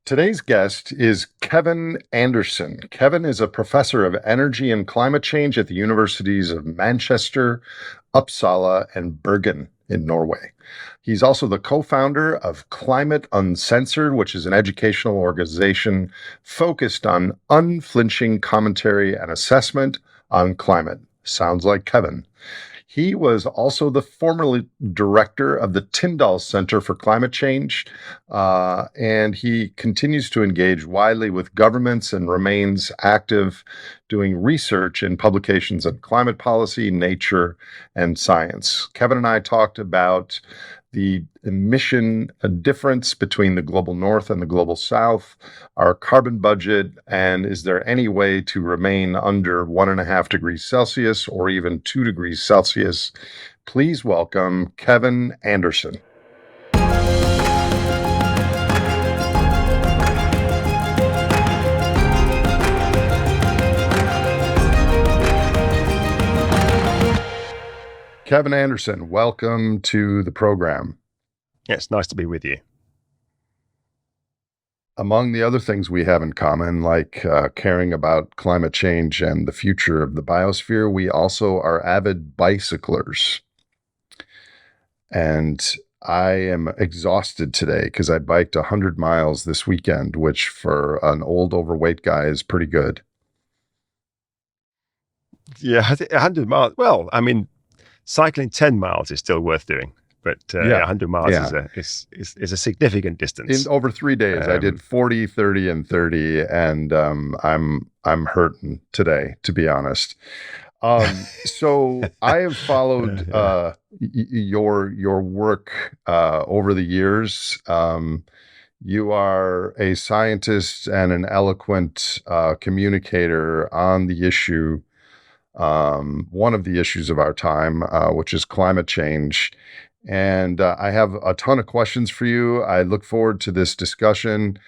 Today's guest is Kevin Anderson. Kevin is a professor of energy and climate change at the universities of Manchester, Uppsala, and Bergen in Norway. He's also the co-founder of Climate Uncensored, which is an educational organization focused on unflinching commentary and assessment on climate. Sounds like Kevin. He was also the former director of the Tyndall Center for Climate Change, and he continues to engage widely with governments and remains active doing research in publications on climate policy, nature, and science. Kevin and I talked about the emission difference between the global north and the global south, our carbon budget, and is there any way to remain under 1.5 degrees Celsius or even 2 degrees Celsius? Please welcome Kevin Anderson. Kevin Anderson, welcome to the program. Yeah, it's nice to be with you. Among the other things we have in common, like caring about climate change and the future of the biosphere, we also are avid bicyclers. And I am exhausted today because I biked 100 miles this weekend, which for an old overweight guy is pretty good. Yeah, 100 miles. Well, I mean, cycling 10 miles is still worth doing, but 100 miles is a significant distance. In over 3 days, I did 40, 30, and 30, and I'm hurting today, to be honest. So I have followed your work over the years. You are a scientist and an eloquent communicator on the issue. One of the issues of our time, which is climate change. And I have a ton of questions for you. I look forward to this discussion.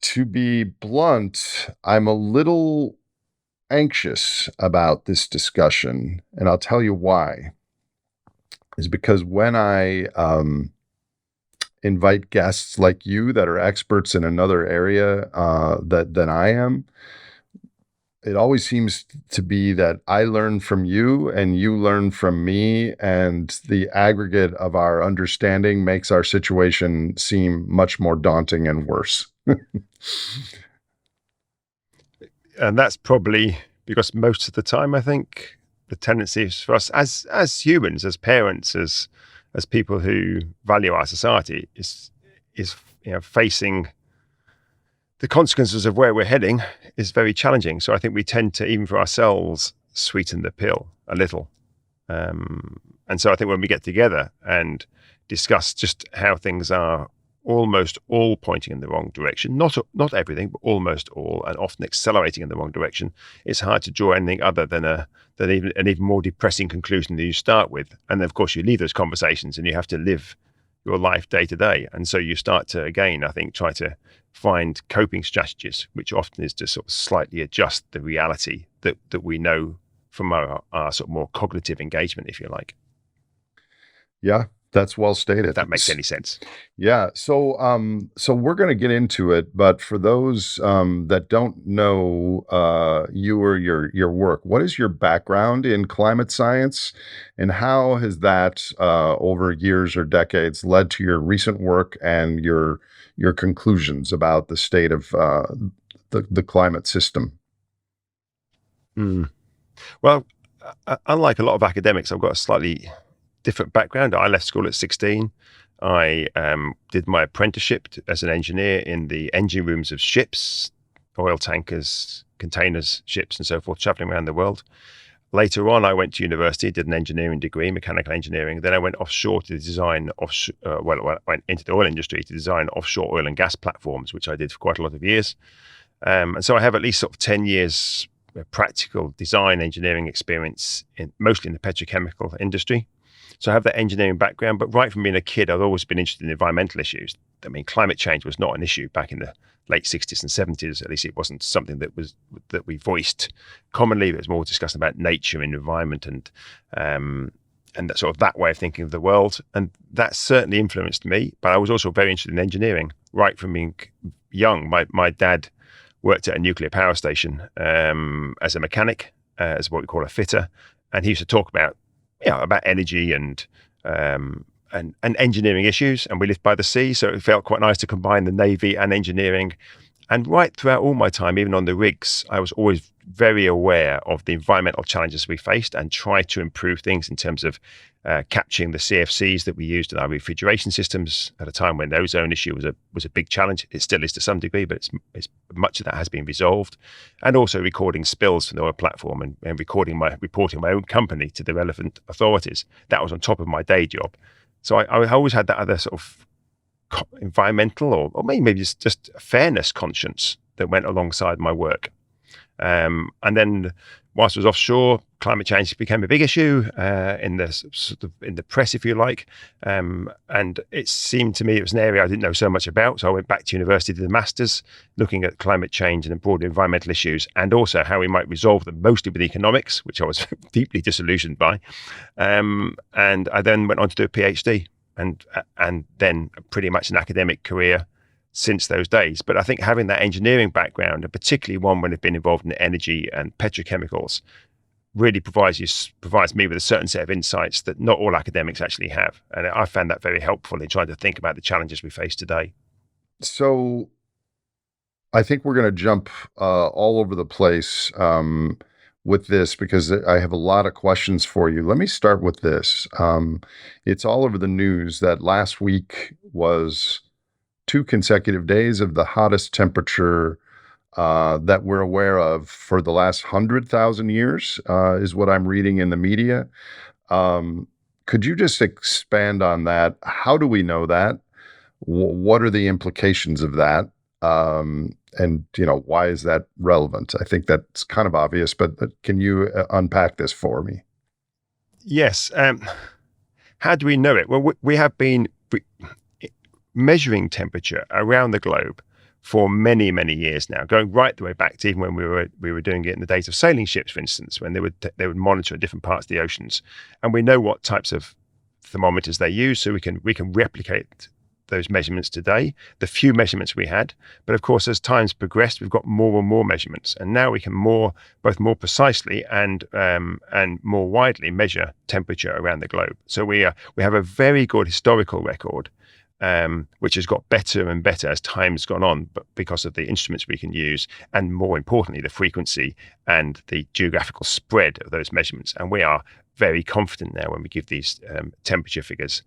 To be blunt, I'm a little anxious about this discussion, and I'll tell you why. Is because when I invite guests like you that are experts in another area than I am, it always seems to be that I learn from you and you learn from me, and the aggregate of our understanding makes our situation seem much more daunting and worse. And that's probably because most of the time, I think, the tendency is for us as humans, as parents, as people who value our society, is facing the consequences of where we're heading is very challenging. So I think we tend to, even for ourselves, sweeten the pill a little. And so I think when we get together and discuss just how things are almost all pointing in the wrong direction, not everything, but almost all, and often accelerating in the wrong direction, it's hard to draw anything other than an even more depressing conclusion than you start with. And then, of course, you leave those conversations and you have to live your life day to day. And so you start to, again, I think, try to find coping strategies, which often is to sort of slightly adjust the reality that we know from our sort of more cognitive engagement, if you like. Yeah, that's well stated. If that makes any sense. Yeah. So we're going to get into it, but for those that don't know you or your work, what is your background in climate science, and how has that over years or decades led to your recent work and your conclusions about the state of the climate system? Well, unlike a lot of academics, I've got a slightly different background. I left school at 16. I did my apprenticeship as an engineer in the engine rooms of ships, oil tankers, containers, ships, and so forth, traveling around the world. Later on, I went to university, did an engineering degree, mechanical engineering. Then I went offshore to design I went into the oil industry to design offshore oil and gas platforms, which I did for quite a lot of years. And so I have at least sort of 10 years practical design engineering experience, mostly in the petrochemical industry. So I have that engineering background, but right from being a kid, I've always been interested in environmental issues. I mean, climate change was not an issue back in the late 60s and 70s. At least it wasn't something that we voiced commonly. It was more discussing about nature and environment and and that sort of that way of thinking of the world. And that certainly influenced me. But I was also very interested in engineering. right from being young. My dad worked at a nuclear power station as a mechanic, as what we call a fitter, and he used to talk about about energy and engineering issues. And we lived by the sea, so it felt quite nice to combine the Navy and engineering. And right throughout all my time, even on the rigs, I was always very aware of the environmental challenges we faced and tried to improve things in terms of capturing the CFCs that we used in our refrigeration systems at a time when the ozone issue was a big challenge. It still is to some degree, but it's much of that has been resolved. And also recording spills from the oil platform and reporting my own company to the relevant authorities. That was on top of my day job. So I always had that other sort of environmental or maybe just a fairness conscience that went alongside my work. And then whilst I was offshore, climate change became a big issue in the press, if you like. And it seemed to me it was an area I didn't know so much about. So I went back to university, did a master's, looking at climate change and broader environmental issues, and also how we might resolve them, mostly with economics, which I was deeply disillusioned by. And I then went on to do a PhD, and then pretty much an academic career since those days. But I think having that engineering background, and particularly one when I've been involved in energy and petrochemicals, really provides me with a certain set of insights that not all academics actually have. And I found that very helpful in trying to think about the challenges we face today. So I think we're going to jump all over the place with this because I have a lot of questions for you. Let me start with this. It's all over the news that last week was 2 consecutive days of the hottest temperature that we're aware of for the last 100,000 years, is what I'm reading in the media. Could you just expand on that? How do we know that? What are the implications of that? And why is that relevant? I think that's kind of obvious, but can you unpack this for me? Yes. How do we know it? Well, we have been measuring temperature around the globe for many, many years now, going right the way back to even when we were doing it in the days of sailing ships, for instance, when they would monitor different parts of the oceans, and we know what types of thermometers they use, so we can replicate those measurements today, the few measurements we had. But of course, as time's progressed, we've got more and more measurements, and now we can both more precisely and more widely measure temperature around the globe. So we have a very good historical record, which has got better and better as time's gone on, but because of the instruments we can use, and more importantly, the frequency and the geographical spread of those measurements. And we are very confident now when we give these temperature figures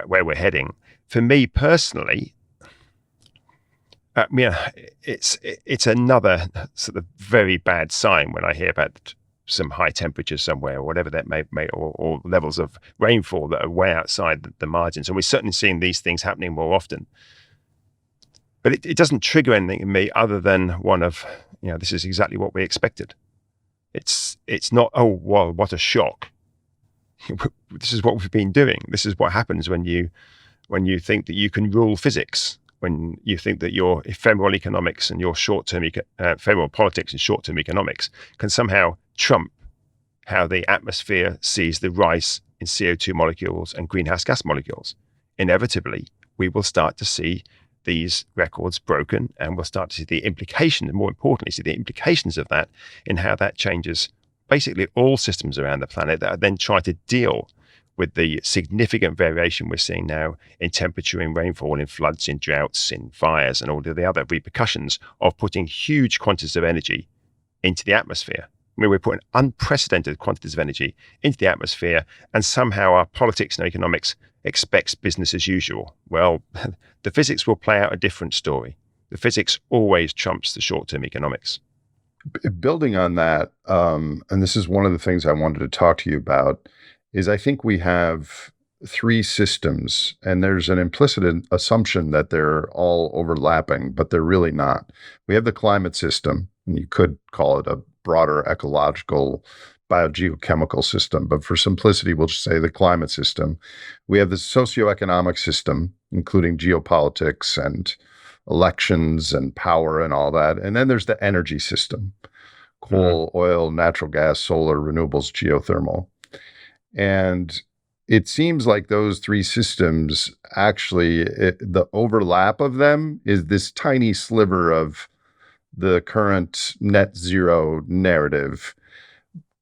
where we're heading. For me personally, it's another sort of very bad sign when I hear about some high temperatures somewhere, or whatever that may or levels of rainfall that are way outside the margins. And we're certainly seeing these things happening more often. But it doesn't trigger anything in me other than one of, this is exactly what we expected. It's not, oh, well, what a shock. This is what we've been doing. This is what happens when you think that you can rule physics, when you think that your ephemeral economics and your ephemeral politics and short-term economics can somehow trump how the atmosphere sees the rise in CO2 molecules and greenhouse gas molecules. Inevitably, we will start to see these records broken, and we'll start to see the implications, and more importantly, see the implications of that in how that changes basically all systems around the planet that are then trying to deal with the significant variation we're seeing now in temperature, in rainfall, in floods, in droughts, in fires, and all of the other repercussions of putting huge quantities of energy into the atmosphere. I mean, we're putting unprecedented quantities of energy into the atmosphere, and somehow our politics and economics expects business as usual. Well, the physics will play out a different story. The physics always trumps the short-term economics. Building on that, and this is one of the things I wanted to talk to you about, is I think we have 3 systems, and there's an implicit assumption that they're all overlapping, but they're really not. We have the climate system, and you could call it a broader ecological biogeochemical system, but for simplicity, we'll just say the climate system. We have the socioeconomic system, including geopolitics and elections and power and all that. And then there's the energy system: coal, oil, natural gas, solar, renewables, geothermal. And it seems like those three systems actually, the overlap of them is this tiny sliver of the current net zero narrative.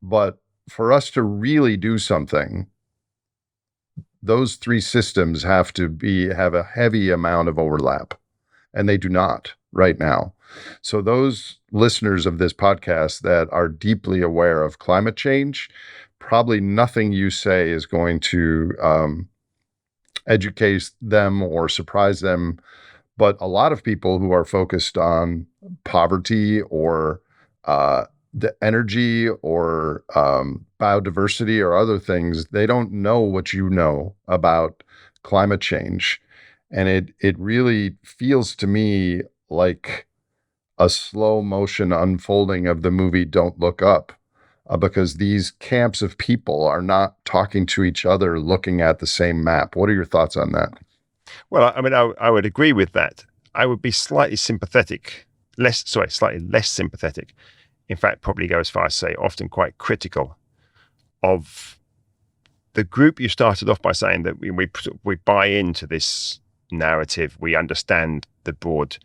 But for us to really do something, those three systems have to have a heavy amount of overlap, and they do not right now. So those listeners of this podcast that are deeply aware of climate change, probably nothing you say is going to educate them or surprise them. But a lot of people who are focused on poverty or the energy or biodiversity or other things, they don't know what you know about climate change. And it really feels to me like a slow motion unfolding of the movie Don't Look Up, because these camps of people are not talking to each other, looking at the same map. What are your thoughts on that? Well, I mean, I would agree with that. I would be slightly sympathetic, slightly less sympathetic. In fact, probably go as far as say often quite critical of the group you started off by saying that we buy into this narrative. We understand the broad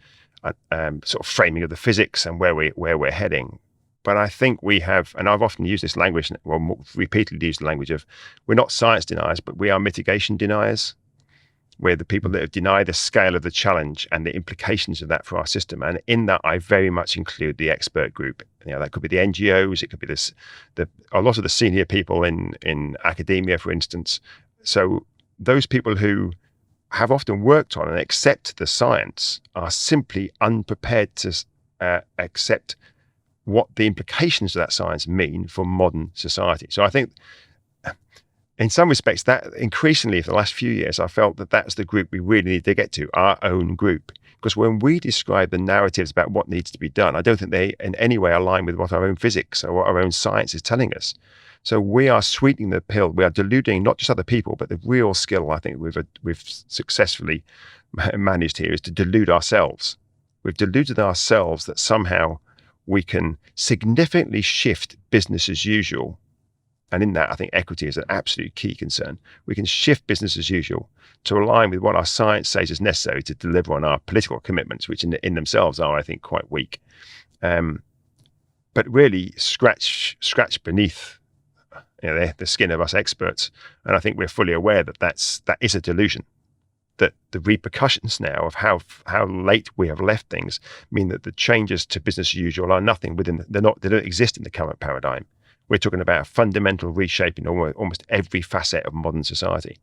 sort of framing of the physics and where we're heading. But I think we have, and I've often used this language, well, repeatedly used the language of, we're not science deniers, but we are mitigation deniers. We're the people that have denied the scale of the challenge and the implications of that for our system. And in that, I very much include the expert group. That could be the NGOs, it could be a lot of the senior people in academia, for instance. So those people who have often worked on and accept the science are simply unprepared to accept what the implications of that science mean for modern society. So I think in some respects, that increasingly for the last few years, I felt that that's the group we really need to get to, our own group. Because when we describe the narratives about what needs to be done, I don't think they in any way align with what our own physics or what our own science is telling us. So we are sweetening the pill. We are deluding not just other people, but the real skill I think we've successfully managed here is to delude ourselves. We've deluded ourselves that somehow we can significantly shift business as usual. And in that, I think equity is an absolute key concern. We can shift business as usual to align with what our science says is necessary to deliver on our political commitments, which in themselves are, I think, quite weak. But really scratch beneath the skin of us experts. And I think we're fully aware that that is a delusion. That the repercussions now of how late we have left things mean that the changes to business as usual are nothing they don't exist in the current paradigm. We're talking about a fundamental reshaping almost every facet of modern society.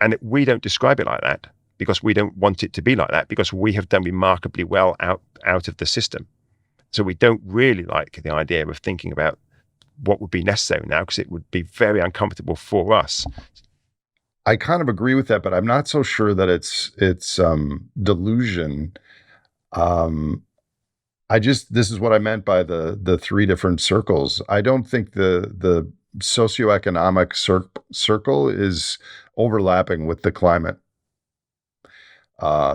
And we don't describe it like that because we don't want it to be like that, because we have done remarkably well out of the system. So we don't really like the idea of thinking about what would be necessary now, because it would be very uncomfortable for us. I kind of agree with that, but I'm not so sure that it's delusion. This is what I meant by the three different circles. I don't think the socioeconomic circle is overlapping with the climate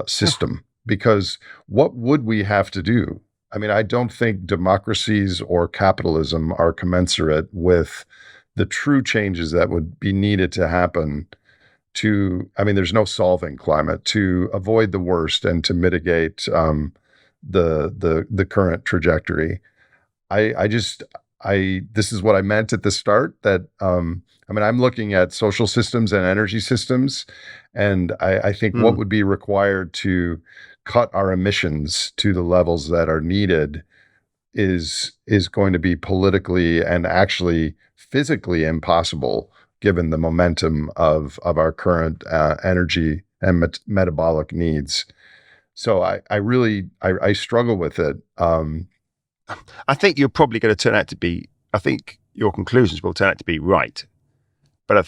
system, because what would we have to do? I mean, I don't think democracies or capitalism are commensurate with the true changes that would be needed to happen there's no solving climate, to avoid the worst and to mitigate the current trajectory. This is what I meant at the start, that I'm looking at social systems and energy systems, and I think what would be required to cut our emissions to the levels that are needed is going to be politically and actually physically impossible, given the momentum of our current energy and metabolic needs. So I struggle with it. I think you're probably going to turn out to be, I think your conclusions will turn out to be right. But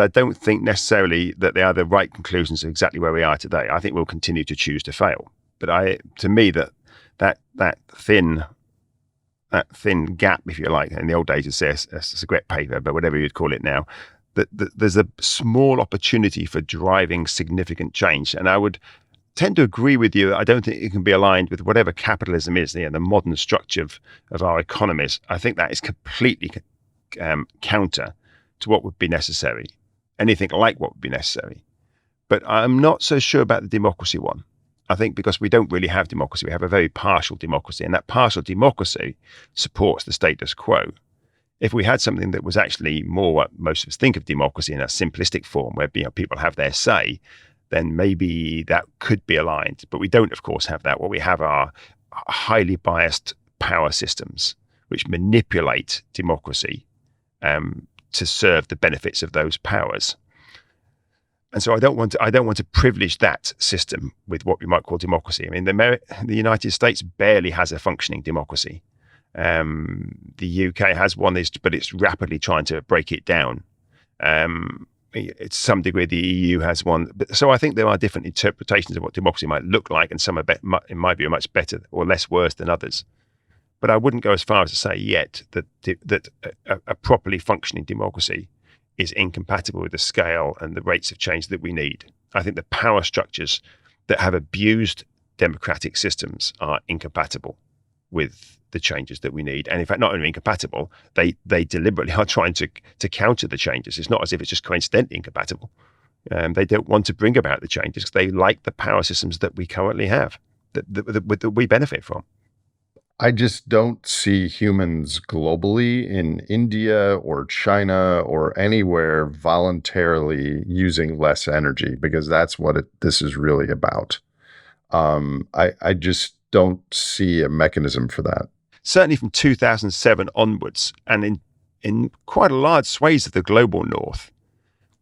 I don't think necessarily that they are the right conclusions of exactly where we are today. I think we'll continue to choose to fail. But to me, that thin gap, if you like, in the old days, it's a cigarette paper, but whatever you'd call it now, that there's a small opportunity for driving significant change. And I would tend to agree with you. I don't think it can be aligned with whatever capitalism is, the modern structure of our economies. I think that is completely counter to what would be necessary, anything like what would be necessary. But I'm not so sure about the democracy one. I think because we don't really have democracy, we have a very partial democracy, and that partial democracy supports the status quo. If we had something that was actually more what most of us think of democracy in a simplistic form, where people have their say, then maybe that could be aligned. But we don't, of course, have that. What we have are highly biased power systems which manipulate democracy to serve the benefits of those powers. And so I don't want to privilege that system with what we might call democracy. I mean, the United States barely has a functioning democracy. The UK has one, but it's rapidly trying to break it down. To some degree, the EU has one. So I think there are different interpretations of what democracy might look like, and some are, in my view, much better or less worse than others. But I wouldn't go as far as to say yet that a properly functioning democracy is incompatible with the scale and the rates of change that we need. I think the power structures that have abused democratic systems are incompatible with the changes that we need. And in fact, not only incompatible, they deliberately are trying to counter the changes. It's not as if it's just coincidentally incompatible. They don't want to bring about the changes because they like the power systems that we currently have, that we benefit from. I just don't see humans globally in India or China or anywhere voluntarily using less energy, because that's what this is really about. I just don't see a mechanism for that. Certainly from 2007 onwards, and in quite a large swathes of the global north,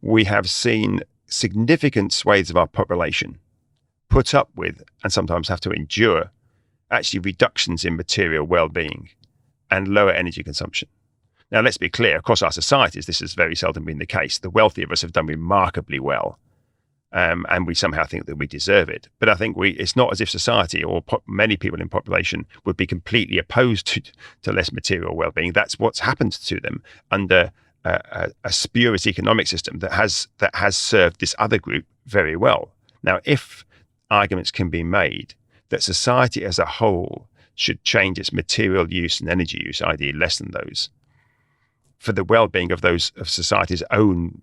we have seen significant swathes of our population put up with, and sometimes have to endure, actually reductions in material well-being and lower energy consumption. Now, let's be clear, across our societies, this has very seldom been the case. The wealthy of us have done remarkably well, and we somehow think that we deserve it. But I think it's not as if society or many people in population would be completely opposed to less material well-being. That's what's happened to them under a spurious economic system that has served this other group very well. Now, if arguments can be made that society as a whole should change its material use and energy use, i.e. lessen those, for the well-being of society's own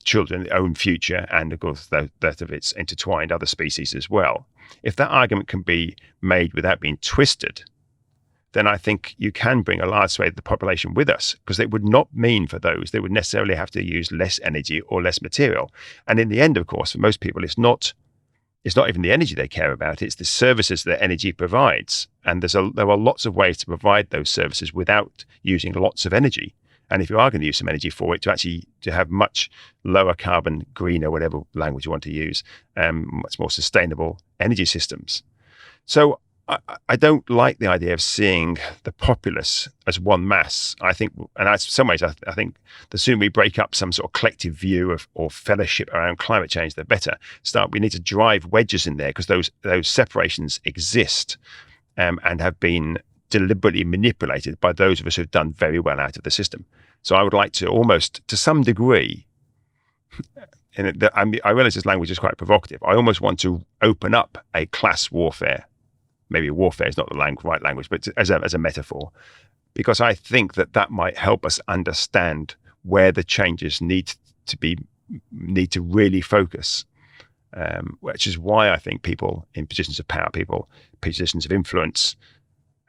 children, their own future, and of course that of its intertwined other species as well. If that argument can be made without being twisted, then I think you can bring a large swathe of the population with us, because it would not mean for those they would necessarily have to use less energy or less material. And in the end, of course, for most people, it's not even the energy they care about, it's the services that energy provides. And there are lots of ways to provide those services without using lots of energy. And if you are going to use some energy for it, to have much lower carbon, greener, whatever language you want to use, much more sustainable energy systems. So I don't like the idea of seeing the populace as one mass. I think, and in some ways, I think the sooner we break up some sort of collective view or fellowship around climate change, the better. We need to drive wedges in there, because those separations exist and have been deliberately manipulated by those of us who've done very well out of the system. So I would like to almost, to some degree, and I realize this language is quite provocative, I almost want to open up a class warfare. Maybe warfare is not the right language, but as a metaphor, because I think that might help us understand where the changes need to really focus, which is why I think people in positions of power, people positions of influence,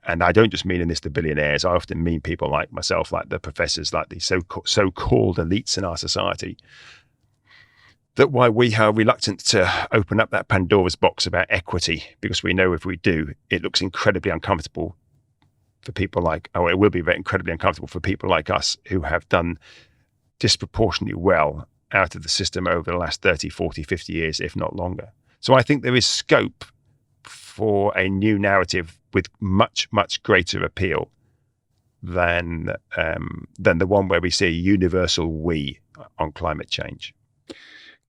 and I don't just mean in this the billionaires, I often mean people like myself, like the professors, like the so-called elites in our society, that why we are reluctant to open up that Pandora's box about equity, because we know if we do, it looks incredibly uncomfortable for people it will be very incredibly uncomfortable for people like us who have done disproportionately well out of the system over the last 30, 40, 50 years, if not longer. So I think there is scope for a new narrative with much, much greater appeal than the one where we see a universal we on climate change.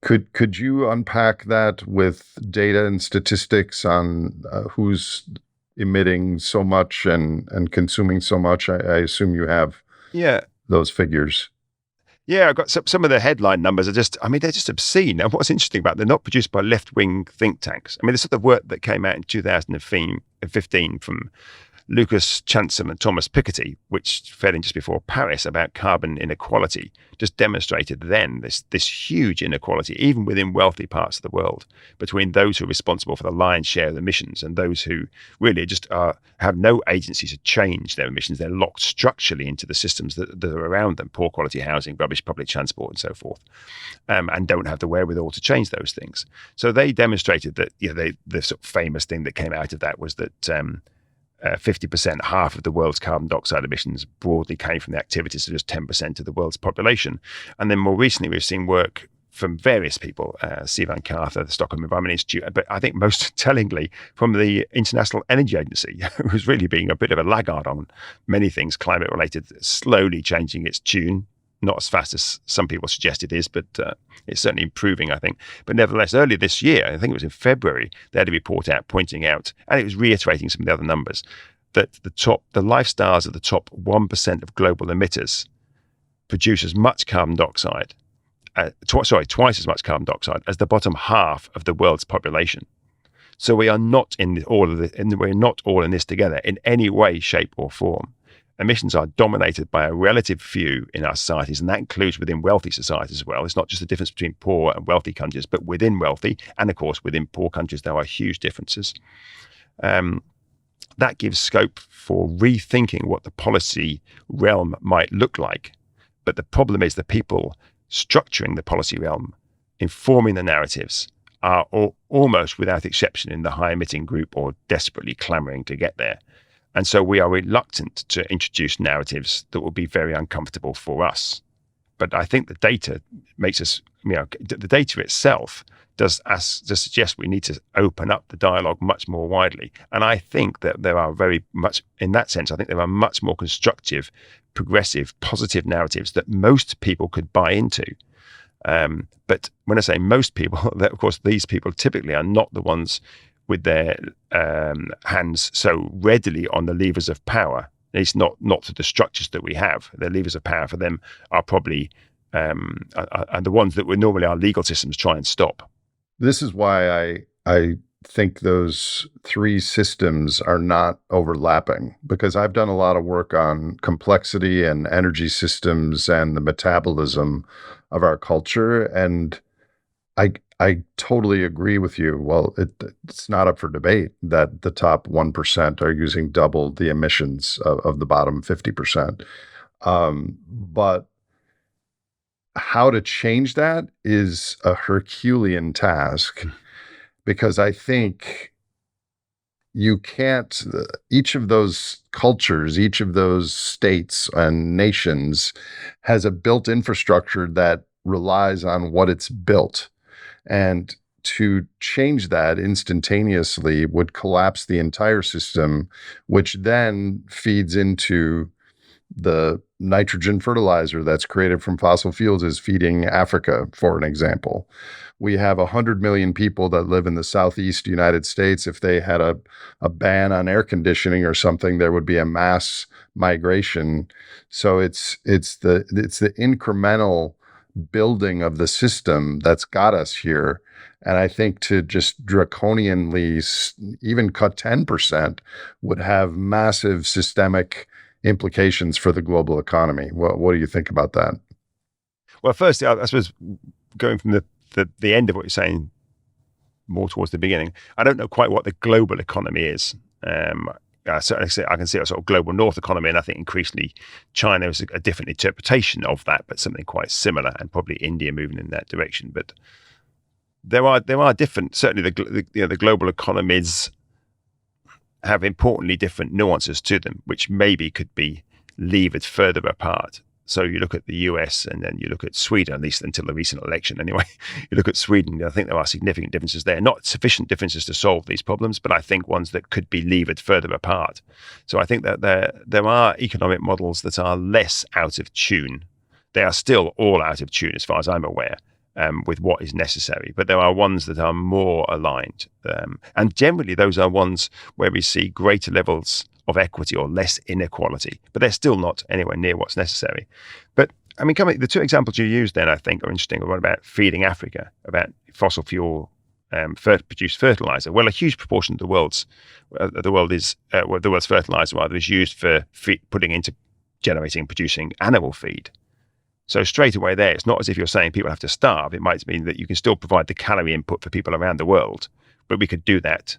Could you unpack that with data and statistics on who's emitting so much and consuming so much? I assume you have those figures. Yeah, I've got some of the headline numbers they're just obscene. And what's interesting about them, they're not produced by left-wing think tanks. I mean, the sort of work that came out in 2015 from Lucas Chanson and Thomas Piketty, which fell in just before Paris, about carbon inequality, just demonstrated then this huge inequality, even within wealthy parts of the world, between those who are responsible for the lion's share of emissions and those who really just have no agency to change their emissions. They're locked structurally into the systems that are around them: poor quality housing, rubbish public transport, and so forth, and don't have the wherewithal to change those things. So they demonstrated that, the sort of famous thing that came out of that was that 50%, half of the world's carbon dioxide emissions broadly came from the activities of just 10% of the world's population. And then more recently, we've seen work from various people, Sivan Carther, the Stockholm Environment Institute, but I think most tellingly from the International Energy Agency, who's really being a bit of a laggard on many things climate related, slowly changing its tune. Not as fast as some people suggest it is, but it's certainly improving, I think. But nevertheless, earlier this year, I think it was in February, they had a report out pointing out, and it was reiterating some of the other numbers, that the lifestyles of the top 1% of global emitters produce as much carbon dioxide, twice as much carbon dioxide as the bottom half of the world's population. So we are not we're not all in this together in any way, shape, or form. Emissions are dominated by a relative few in our societies, and that includes within wealthy societies as well. It's not just the difference between poor and wealthy countries, but within wealthy, and of course within poor countries, there are huge differences. That gives scope for rethinking what the policy realm might look like. But the problem is the people structuring the policy realm, informing the narratives, are almost without exception in the high emitting group or desperately clamoring to get there. And so we are reluctant to introduce narratives that will be very uncomfortable for us. But I think the data makes us, the data itself does suggest we need to open up the dialogue much more widely. And I think that there are very much, in that sense, I think there are much more constructive, progressive, positive narratives that most people could buy into. But when I say most people, that of course these people typically are not the ones with their hands so readily on the levers of power. It's not to the structures that we have. The levers of power for them are probably are the ones that would normally our legal systems try and stop. This is why I think those three systems are not overlapping, because I've done a lot of work on complexity and energy systems and the metabolism of our culture, and I totally agree with you. Well, it's not up for debate that the top 1% are using double the emissions of the bottom 50%. But how to change that is a Herculean task, because I think you can't, each of those cultures, each of those states and nations has a built infrastructure that relies on what it's built. And to change that instantaneously would collapse the entire system, which then feeds into the nitrogen fertilizer that's created from fossil fuels is feeding Africa, for an example. We have 100 million people that live in the Southeast United States. If they had a ban on air conditioning or something, there would be a mass migration. So it's the incremental building of the system that's got us here. And I think to just draconianly even cut 10% would have massive systemic implications for the global economy. What do you think about that? Well, firstly, I suppose going from the end of what you're saying more towards the beginning, I don't know quite what the global economy is. Certainly I can see a sort of global north economy, and I think increasingly China is a different interpretation of that, but something quite similar, and probably India moving in that direction. But there are different. Certainly, the global economies have importantly different nuances to them, which maybe could be levered further apart. So you look at the US and then you look at Sweden, at least until the recent election anyway. You look at Sweden, I think there are significant differences there. Not sufficient differences to solve these problems, but I think ones that could be levered further apart. So I think that there are economic models that are less out of tune. They are still all out of tune as far as I'm aware, with what is necessary. But there are ones that are more aligned. And generally those are ones where we see greater levels of equity or less inequality, but they're still not anywhere near what's necessary. But I mean, the two examples you used then, I think, are interesting. One about feeding Africa, about fossil fuel produce fertilizer. Well, a huge proportion of the world's fertilizer rather is used for putting into generating and producing animal feed. So straight away there, it's not as if you're saying people have to starve. It might mean that you can still provide the calorie input for people around the world, but we could do that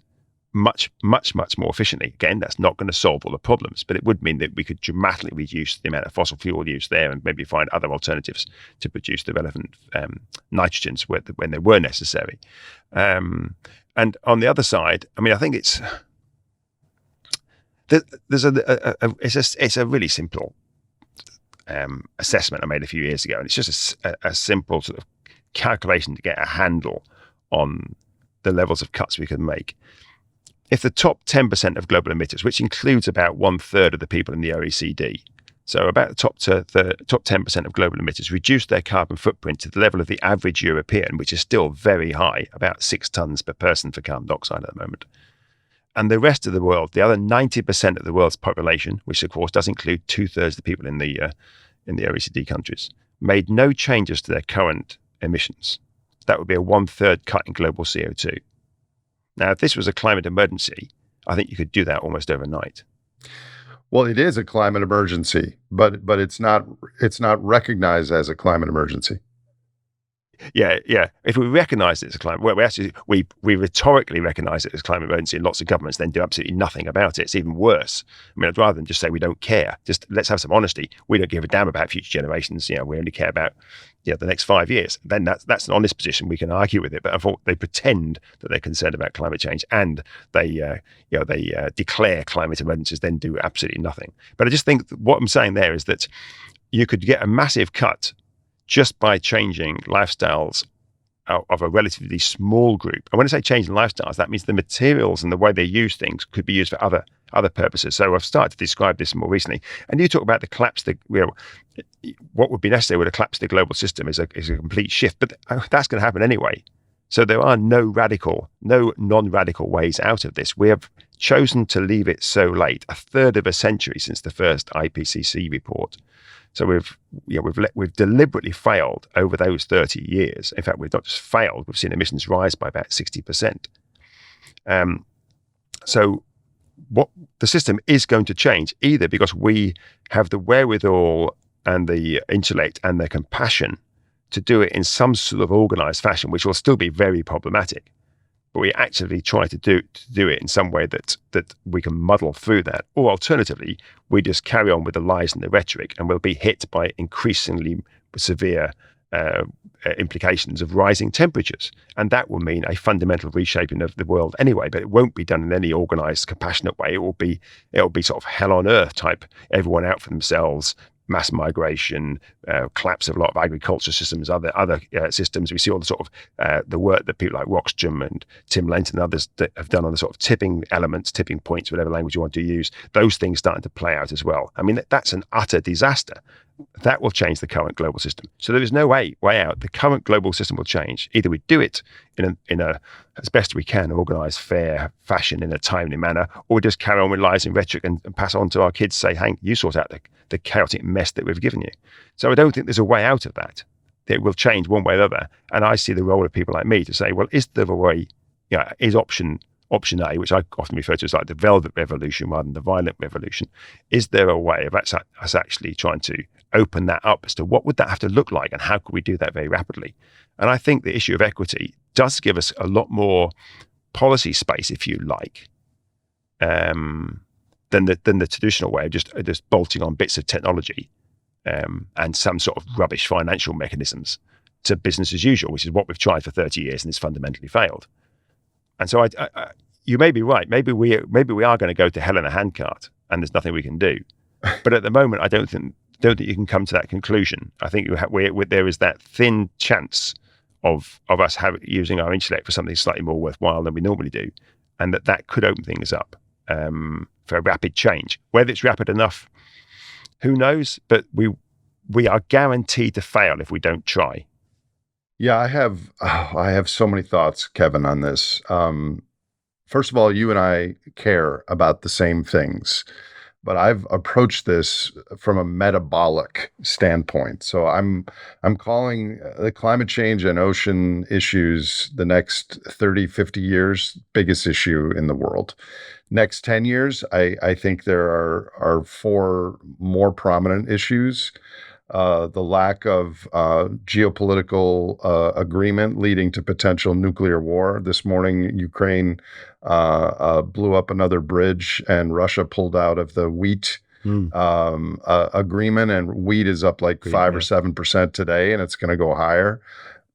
much, much, much more efficiently. Again, that's not going to solve all the problems, but it would mean that we could dramatically reduce the amount of fossil fuel use there and maybe find other alternatives to produce the relevant nitrogens when they were necessary. And on the other side, I mean, I think it's a really simple assessment I made a few years ago, and it's just a simple sort of calculation to get a handle on the levels of cuts we can make. If the top 10% of global emitters, which includes about 1/3 of the people in the OECD, so about the top 10% of global emitters, reduce their carbon footprint to the level of the average European, which is still very high, about 6 tons per person for carbon dioxide at the moment. And the rest of the world, the other 90% of the world's population, which of course does include 2/3 of the people in the OECD countries, made no changes to their current emissions. That would be a 1/3 cut in global CO2. Now, if this was a climate emergency, I think you could do that almost overnight. Well, it is a climate emergency, but it's not recognized as a climate emergency. Yeah. If we recognise it as a climate, well, we rhetorically recognise it as a climate emergency, and lots of governments then do absolutely nothing about it. It's even worse. I mean, I'd rather than just say we don't care. Just let's have some honesty. We don't give a damn about future generations. We only care about the next 5 years. Then that's an honest position. We can argue with it, but they pretend that they're concerned about climate change, and they declare climate emergencies, then do absolutely nothing. But I just think what I'm saying there is that you could get a massive cut just by changing lifestyles of a relatively small group. And when I say changing lifestyles, that means the materials and the way they use things could be used for other purposes. So I've started to describe this more recently. And you talk about the collapse, what would be necessary with a collapse of the global system is a complete shift, but that's going to happen anyway. So there are no non-radical ways out of this. We have chosen to leave it so late, a third of a century since the first IPCC report. So we've deliberately failed over those 30 years. In fact, we've not just failed, we've seen emissions rise by about 60%. So what the system is going to change, either because we have the wherewithal and the intellect and the compassion to do it in some sort of organized fashion, which will still be very problematic, but we actively try to do it in some way that we can muddle through that. Or alternatively, we just carry on with the lies and the rhetoric, and we'll be hit by increasingly severe implications of rising temperatures. And that will mean a fundamental reshaping of the world anyway, but it won't be done in any organized, compassionate way. It will be sort of hell on earth type, everyone out for themselves, mass migration, collapse of a lot of agriculture systems, other systems. We see all the sort of the work that people like Rockstrom and Tim Lenton and others that have done on the sort of tipping elements, tipping points, whatever language you want to use. Those things starting to play out as well. I mean, that's an utter disaster. That will change the current global system. So there is no way out. The current global system will change. Either we do it in a as best we can, organised, fair fashion in a timely manner, or we just carry on with lies and rhetoric and pass on to our kids, say, Hank, you sort out the chaotic mess that we've given you. So I don't think there's a way out of that. It will change one way or the other. And I see the role of people like me to say, well, is there a way, is option A, which I often refer to as like the velvet revolution rather than the violent revolution, is there a way of us actually trying to open that up as to what would that have to look like and how could we do that very rapidly? And I think the issue of equity does give us a lot more policy space, if you like, than the traditional way of just bolting on bits of technology and some sort of rubbish financial mechanisms to business as usual, which is what we've tried for 30 years and it's fundamentally failed. And so you may be right. Maybe we are going to go to hell in a handcart and there's nothing we can do. But at the moment, I don't think you can come to that conclusion. I think there is that thin chance of us using our intellect for something slightly more worthwhile than we normally do, and that could open things up for a rapid change. Whether it's rapid enough, who knows? But we are guaranteed to fail if we don't try. Yeah, I have so many thoughts, Kevin, on this. First of all, you and I care about the same things. but I've approached this from a metabolic standpoint. So I'm calling the climate change and ocean issues the next 30, 50 years biggest issue in the world. Next 10 years, I think there are four more prominent issues. The lack of geopolitical agreement leading to potential nuclear war. This morning, Ukraine blew up another bridge, and Russia pulled out of the wheat agreement, and wheat is up like 5 or 7% today, and it's going to go higher.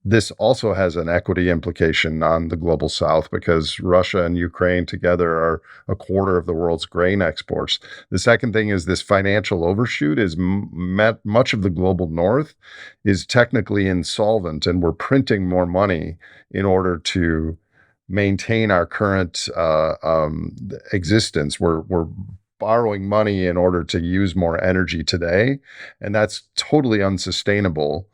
This also has an equity implication on the global south because Russia and Ukraine together are a quarter of the world's grain exports. The second thing is this financial overshoot is much of the global north is technically insolvent, and we're printing more money in order to maintain our current existence. We're borrowing money in order to use more energy today, and that's totally unsustainable.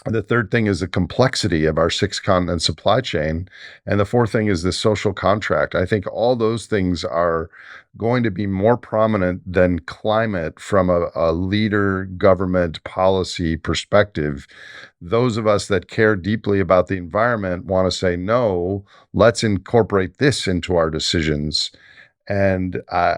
The third thing is the complexity of our six-continent supply chain. And the fourth thing is the social contract. I think all those things are going to be more prominent than climate from a leader government policy perspective. Those of us that care deeply about the environment want to say, no, let's incorporate this into our decisions. And I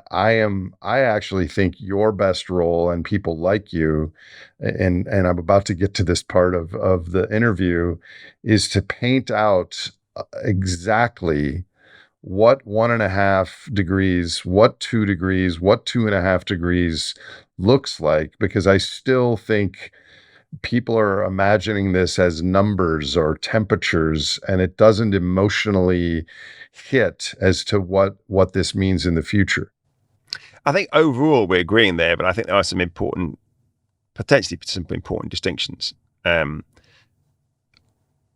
actually think your best role, and people like you, and I'm about to get to this part of the interview, is to paint out exactly what 1.5 degrees, what 2 degrees, what 2.5 degrees looks like, because I still think people are imagining this as numbers or temperatures, and it doesn't emotionally hit as to what this means in the future. I think overall we're agreeing there, but I think there are some potentially some important distinctions.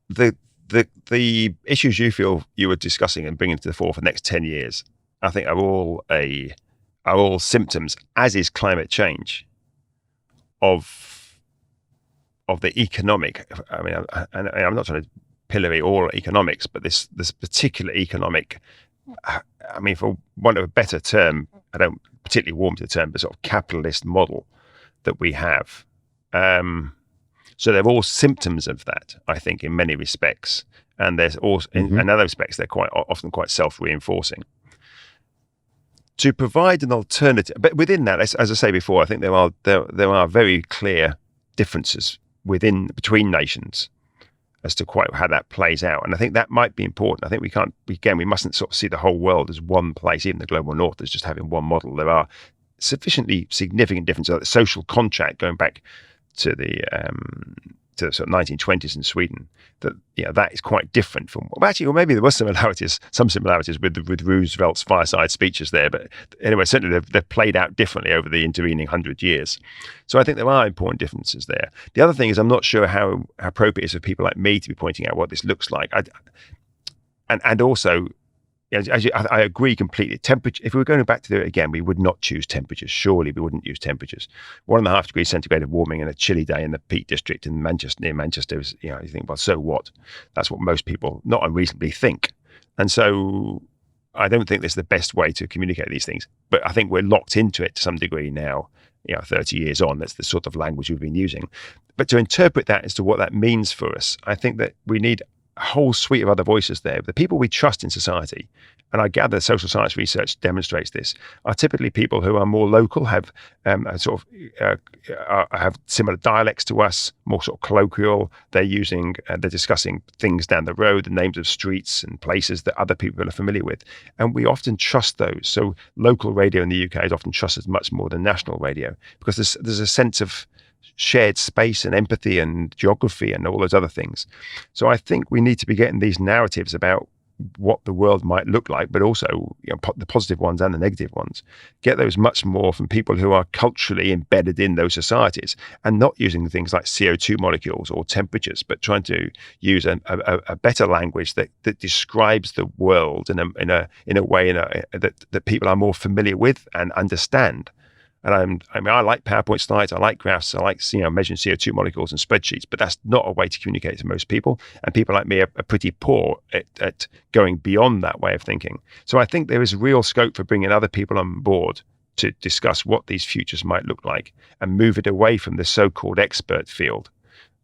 The issues you feel you were discussing and bringing to the fore for the next 10 years, I think are all symptoms, as is climate change, of the economic. I mean, I'm not trying to pillory all economics, but this particular economic, I mean, for want of a better term, I don't particularly warm to the term, but sort of capitalist model that we have. So they're all symptoms of that, I think, in many respects. And there's also, in other respects, they're often quite self-reinforcing. To provide an alternative, but within that, as I say before, I think there are very clear differences between nations as to quite how that plays out. And I think that might be important. I think we mustn't sort of see the whole world as one place, even the global north, as just having one model. There are sufficiently significant differences, like the social contract going back to the sort of 1920s in Sweden, that is quite different from, or maybe there was some similarities with Roosevelt's fireside speeches there, but anyway, certainly they've played out differently over the intervening 100 years. So I think there are important differences there. The other thing is, I'm not sure how appropriate it is for people like me to be pointing out what this looks like. And also, I agree completely. Temperature. If we were going back to do it again, we would not choose temperatures. Surely we wouldn't use temperatures. 1.5 degrees centigrade of warming in a chilly day in the Peak District in near Manchester is, you think, well, so what? That's what most people not unreasonably think. And so I don't think this is the best way to communicate these things. But I think we're locked into it to some degree now. 30 years on, that's the sort of language we've been using. But to interpret that as to what that means for us, I think that we need a whole suite of other voices there. The people we trust in society, and I gather social science research demonstrates this, are typically people who are more local, have have similar dialects to us, more sort of colloquial. They're discussing things down the road, the names of streets and places that other people are familiar with, and we often trust those. So local radio in the UK is often trusted much more than national radio, because there's a sense of shared space and empathy and geography and all those other things. So I think we need to be getting these narratives about what the world might look like, but also the positive ones and the negative ones. Get those much more from people who are culturally embedded in those societies, and not using things like CO2 molecules or temperatures, but trying to use a better language that describes the world in a way that people are more familiar with and understand. And I mean, I like PowerPoint slides, I like graphs, I like measuring CO2 molecules and spreadsheets, but that's not a way to communicate to most people. And people like me are pretty poor at going beyond that way of thinking. So I think there is real scope for bringing other people on board to discuss what these futures might look like and move it away from the so-called expert field.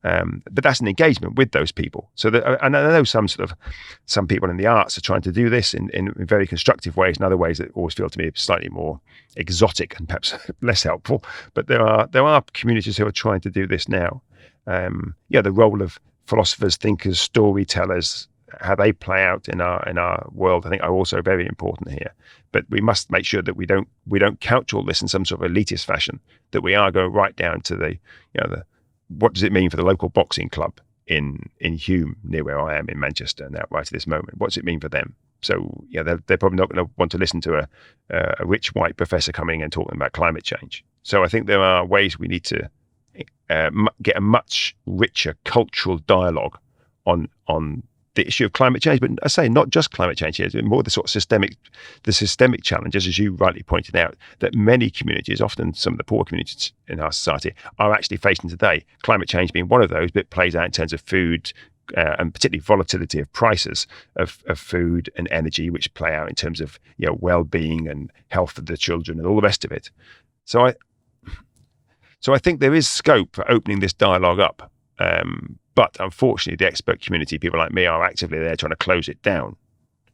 But that's an engagement with those people. So and I know some people in the arts are trying to do this in very constructive ways, and other ways that always feel to me slightly more exotic and perhaps less helpful. But there are communities who are trying to do this now. The role of philosophers, thinkers, storytellers, how they play out in our world, I think are also very important here. But we must make sure that we don't couch all this in some sort of elitist fashion. That we are going right down to the what does it mean for the local boxing club in Hume, near where I am in Manchester now, right at this moment? What's it mean for them? So they're probably not going to want to listen to a rich white professor coming and talking about climate change. So I think there are ways we need to get a much richer cultural dialogue on the issue of climate change, but I say not just climate change here, more the sort of systemic challenges, as you rightly pointed out, that many communities, often some of the poor communities in our society, are actually facing today. Climate change being one of those, but it plays out in terms of food and particularly volatility of prices of food and energy, which play out in terms of well-being and health of the children and all the rest of it. So I think there is scope for opening this dialogue up. But unfortunately, the expert community, people like me, are actively there trying to close it down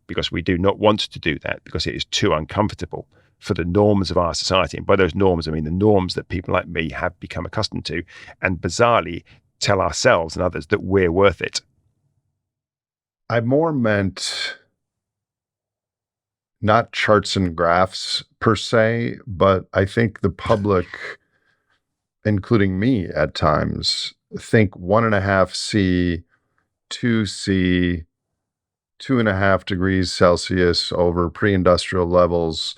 because we do not want to do that because it is too uncomfortable for the norms of our society. And by those norms, I mean the norms that people like me have become accustomed to and bizarrely tell ourselves and others that we're worth it. I more meant not charts and graphs per se, but I think the public, including me at times, think 1.5 C, 2 C, 2.5 degrees Celsius over pre-industrial levels.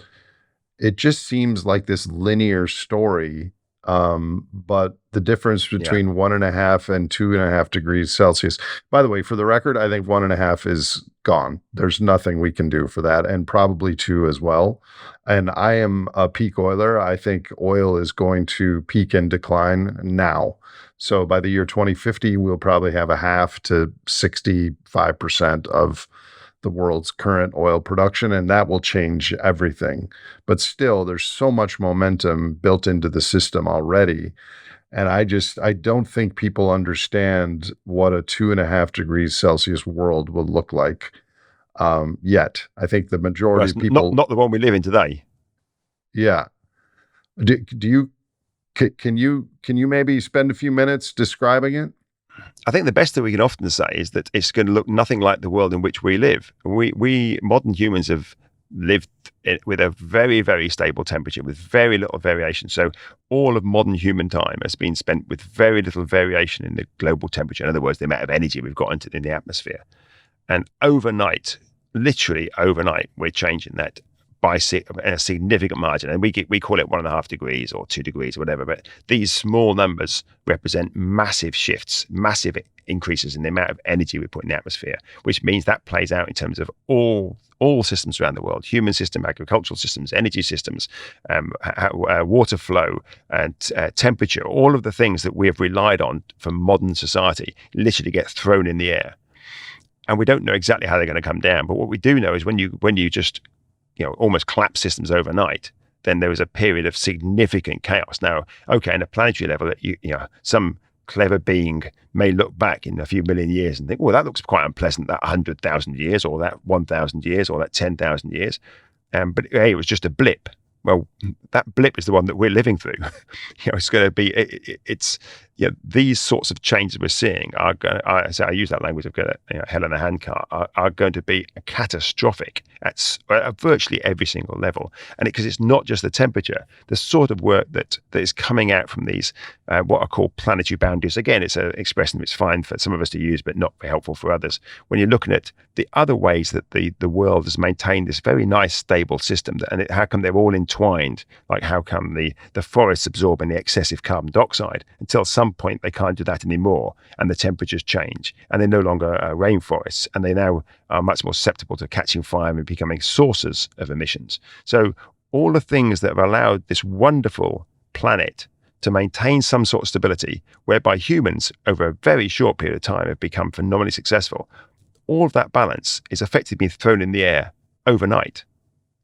It just seems like this linear story. But the difference between 1.5 and 2.5 degrees Celsius, by the way, for the record, I think 1.5 is gone. There's nothing we can do for that, and probably 2 as well. And I am a peak oiler. I think oil is going to peak and decline now. So by the year 2050, we'll probably have 0.5 to 65% of the world's current oil production, and that will change everything. But still, there's so much momentum built into the system already. And I don't think people understand what a 2.5 degrees Celsius world will look like yet. I think the majority of people... Not the one we live in today. Yeah. Can you maybe spend a few minutes describing it? I think the best that we can often say is that it's going to look nothing like the world in which we live. We modern humans have lived with a very, very stable temperature with very little variation. So all of modern human time has been spent with very little variation in the global temperature. In other words, the amount of energy we've got in the atmosphere. And overnight, literally overnight, we're changing that by a significant margin. And we call it 1.5 degrees or 2 degrees or whatever. But these small numbers represent massive shifts, massive increases in the amount of energy we put in the atmosphere, which means that plays out in terms of all systems around the world: human system, agricultural systems, energy systems, water flow, and temperature. All of the things that we have relied on for modern society literally get thrown in the air. And we don't know exactly how they're going to come down. But what we do know is when you just almost collapse systems overnight, then there was a period of significant chaos. Now, okay, on a planetary level, that some clever being may look back in a few million years and think, well, that looks quite unpleasant, that 100,000 years or that 1,000 years or that 10,000 years. But hey, it was just a blip. Well, that blip is the one that we're living through. It's going to be, these sorts of changes we're seeing are going to, I use that language of hell in a handcart, are going to be catastrophic at virtually every single level. And because it's not just the temperature, the sort of work that is coming out from these, what are called planetary boundaries. Again, it's an expression that's fine for some of us to use, but not very helpful for others. When you're looking at the other ways that the world has maintained this very nice, stable system, and how come they're all entwined? Like how come the forests absorbing the excessive carbon dioxide until some point they can't do that anymore, and the temperatures change, and they're no longer rainforests, and they now are much more susceptible to catching fire and becoming sources of emissions. So all the things that have allowed this wonderful planet to maintain some sort of stability, whereby humans over a very short period of time have become phenomenally successful, all of that balance is effectively being thrown in the air overnight,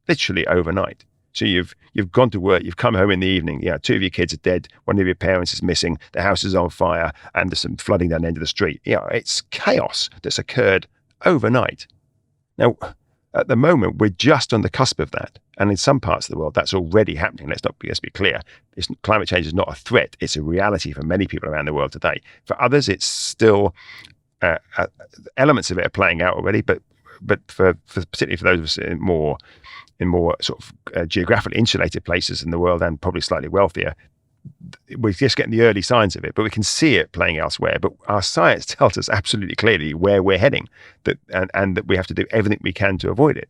literally overnight. So you've gone to work, you've come home in the evening, two of your kids are dead, one of your parents is missing, the house is on fire, and there's some flooding down the end of the street. It's chaos that's occurred overnight. Now, at the moment, we're just on the cusp of that. And in some parts of the world, that's already happening. Let's be clear. Climate change is not a threat. It's a reality for many people around the world today. For others, it's still elements of it are playing out already. But for particularly for those of us in more sort of geographically insulated places in the world, and probably slightly wealthier, we're just getting the early signs of it, but we can see it playing elsewhere. But our science tells us absolutely clearly where we're heading, and that we have to do everything we can to avoid it.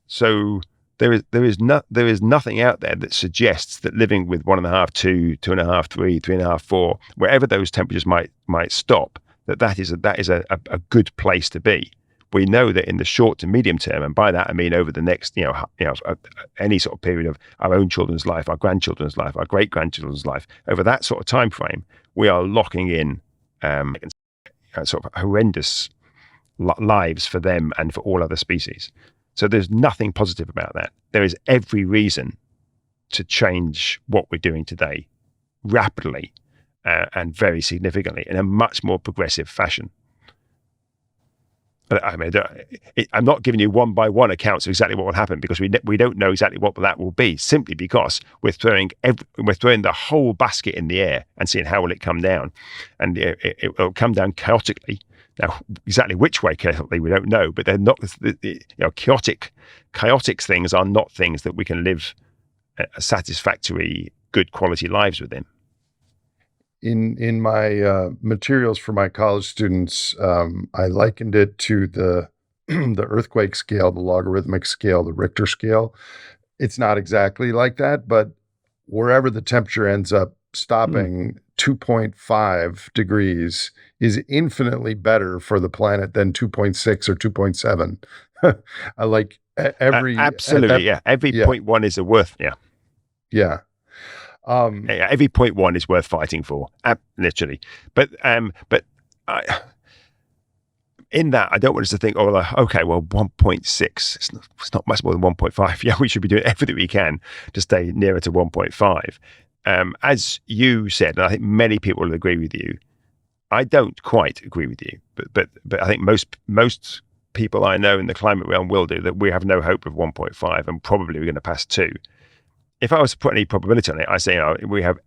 So there is nothing out there that suggests that living with 1.5, 2, 2.5, 3, 3.5, 4, wherever those temperatures might stop, that is a good place to be. We know that in the short to medium term, and by that I mean over the next, any sort of period of our own children's life, our grandchildren's life, our great grandchildren's life, over that sort of time frame, we are locking in sort of horrendous lives for them and for all other species. So there's nothing positive about that. There is every reason to change what we're doing today rapidly and very significantly in a much more progressive fashion. I mean, I'm not giving you one by one accounts of exactly what will happen, because we don't know exactly what that will be, simply because we're throwing the whole basket in the air and seeing how will it come down, and it will come down chaotically. Now, exactly which way chaotically we don't know, but they're not. Chaotic things are not things that we can live satisfactory, good quality lives within. In my materials for my college students, I likened it to the earthquake scale, the logarithmic scale, the Richter scale. It's not exactly like that, but wherever the temperature ends up stopping, 2.5 degrees is infinitely better for the planet than 2.6 or 2.7. I like every absolutely, yeah. Every 0.1 is worth, yeah. Every 0.1 is worth fighting for, literally. But in that, I don't want us to think, okay, well, 1.6, it's not much more than 1.5. Yeah, we should be doing everything we can to stay nearer to 1.5. As you said, and I think many people will agree with you, I don't quite agree with you, but I think most people I know in the climate realm will do, that we have no hope of 1.5, and probably we're going to pass 2. If I was to put any probability on it, I say we have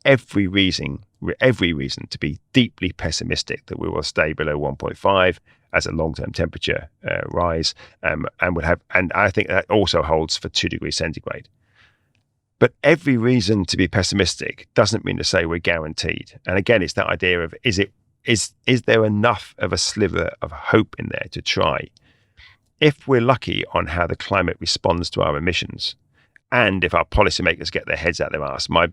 every reason to be deeply pessimistic that we will stay below 1.5 as a long-term temperature rise, and I think that also holds for 2 degrees centigrade. But every reason to be pessimistic doesn't mean to say we're guaranteed. And again, it's that idea of is there enough of a sliver of hope in there to try? If we're lucky on how the climate responds to our emissions, and if our policymakers get their heads out their arse, more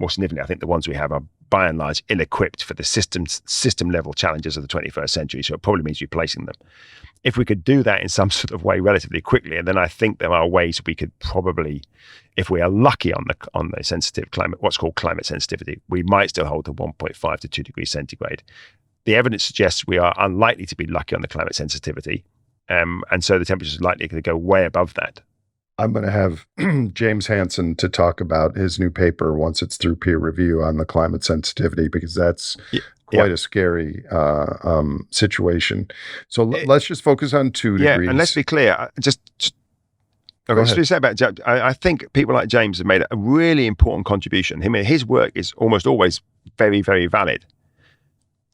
significantly, I think the ones we have are by and large ill-equipped for the system level challenges of the 21st century. So it probably means replacing them. If we could do that in some sort of way relatively quickly, and then I think there are ways we could probably, if we are lucky on the sensitive climate, what's called climate sensitivity, we might still hold to 1.5 to 2 degrees centigrade. The evidence suggests we are unlikely to be lucky on the climate sensitivity. And so the temperature is likely to go way above that. I'm going to have James Hansen to talk about his new paper once it's through peer review on the climate sensitivity, because that's quite a scary situation. So let's just focus on 2 degrees. And let's be clear. To say about James, I think people like James have made a really important contribution. His work is almost always very, very valid.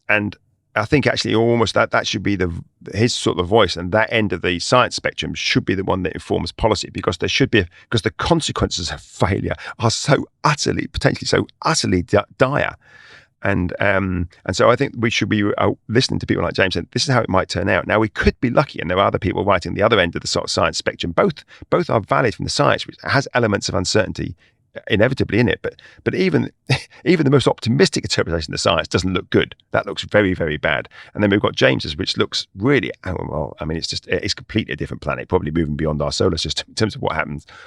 And I think actually almost that should be his sort of voice, and that end of the science spectrum should be the one that informs policy, because the consequences of failure are potentially so utterly dire. And so I think we should be listening to people like James saying, this is how it might turn out. Now, we could be lucky, and there are other people writing the other end of the sort of science spectrum. Both are valid from the science, which has elements of uncertainty inevitably in it. But even even the most optimistic interpretation of the science doesn't look good. That looks very, very bad. And then we've got James's, which looks really, well, I mean, it's completely a different planet, probably moving beyond our solar system in terms of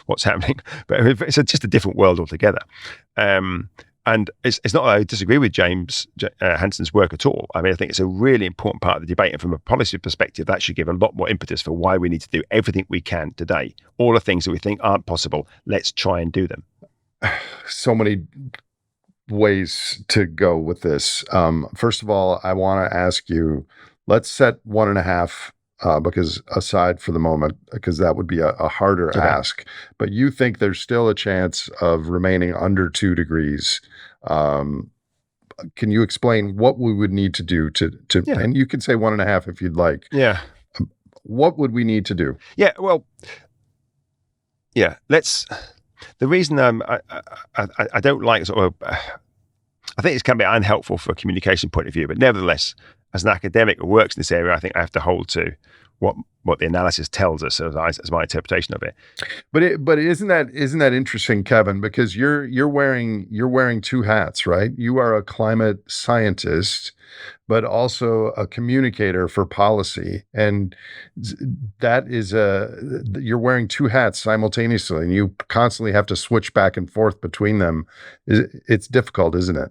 what's happening. But it's just a different world altogether. And it's not that I disagree with James Hansen's work at all. I mean, I think it's a really important part of the debate. And from a policy perspective, that should give a lot more impetus for why we need to do everything we can today. All the things that we think aren't possible, let's try and do them. So many ways to go with this. First of all, I want to ask you, let's set 1.5 because aside for the moment, because that would be a harder ask, but you think there's still a chance of remaining under 2 degrees. Can you explain what we would need to do to and you can say 1.5 if you'd like. Yeah. What would we need to do? Yeah, well, yeah, the reason I don't like sort of, I think this can be unhelpful for a communication point of view, but nevertheless, as an academic who works in this area, I think I have to hold to what the analysis tells us as my interpretation of it. But isn't that interesting, Kevin? Because you're wearing 2 hats, right? You are a climate scientist, but also a communicator for policy, and that is you're wearing 2 hats simultaneously, and you constantly have to switch back and forth between them. It's difficult, isn't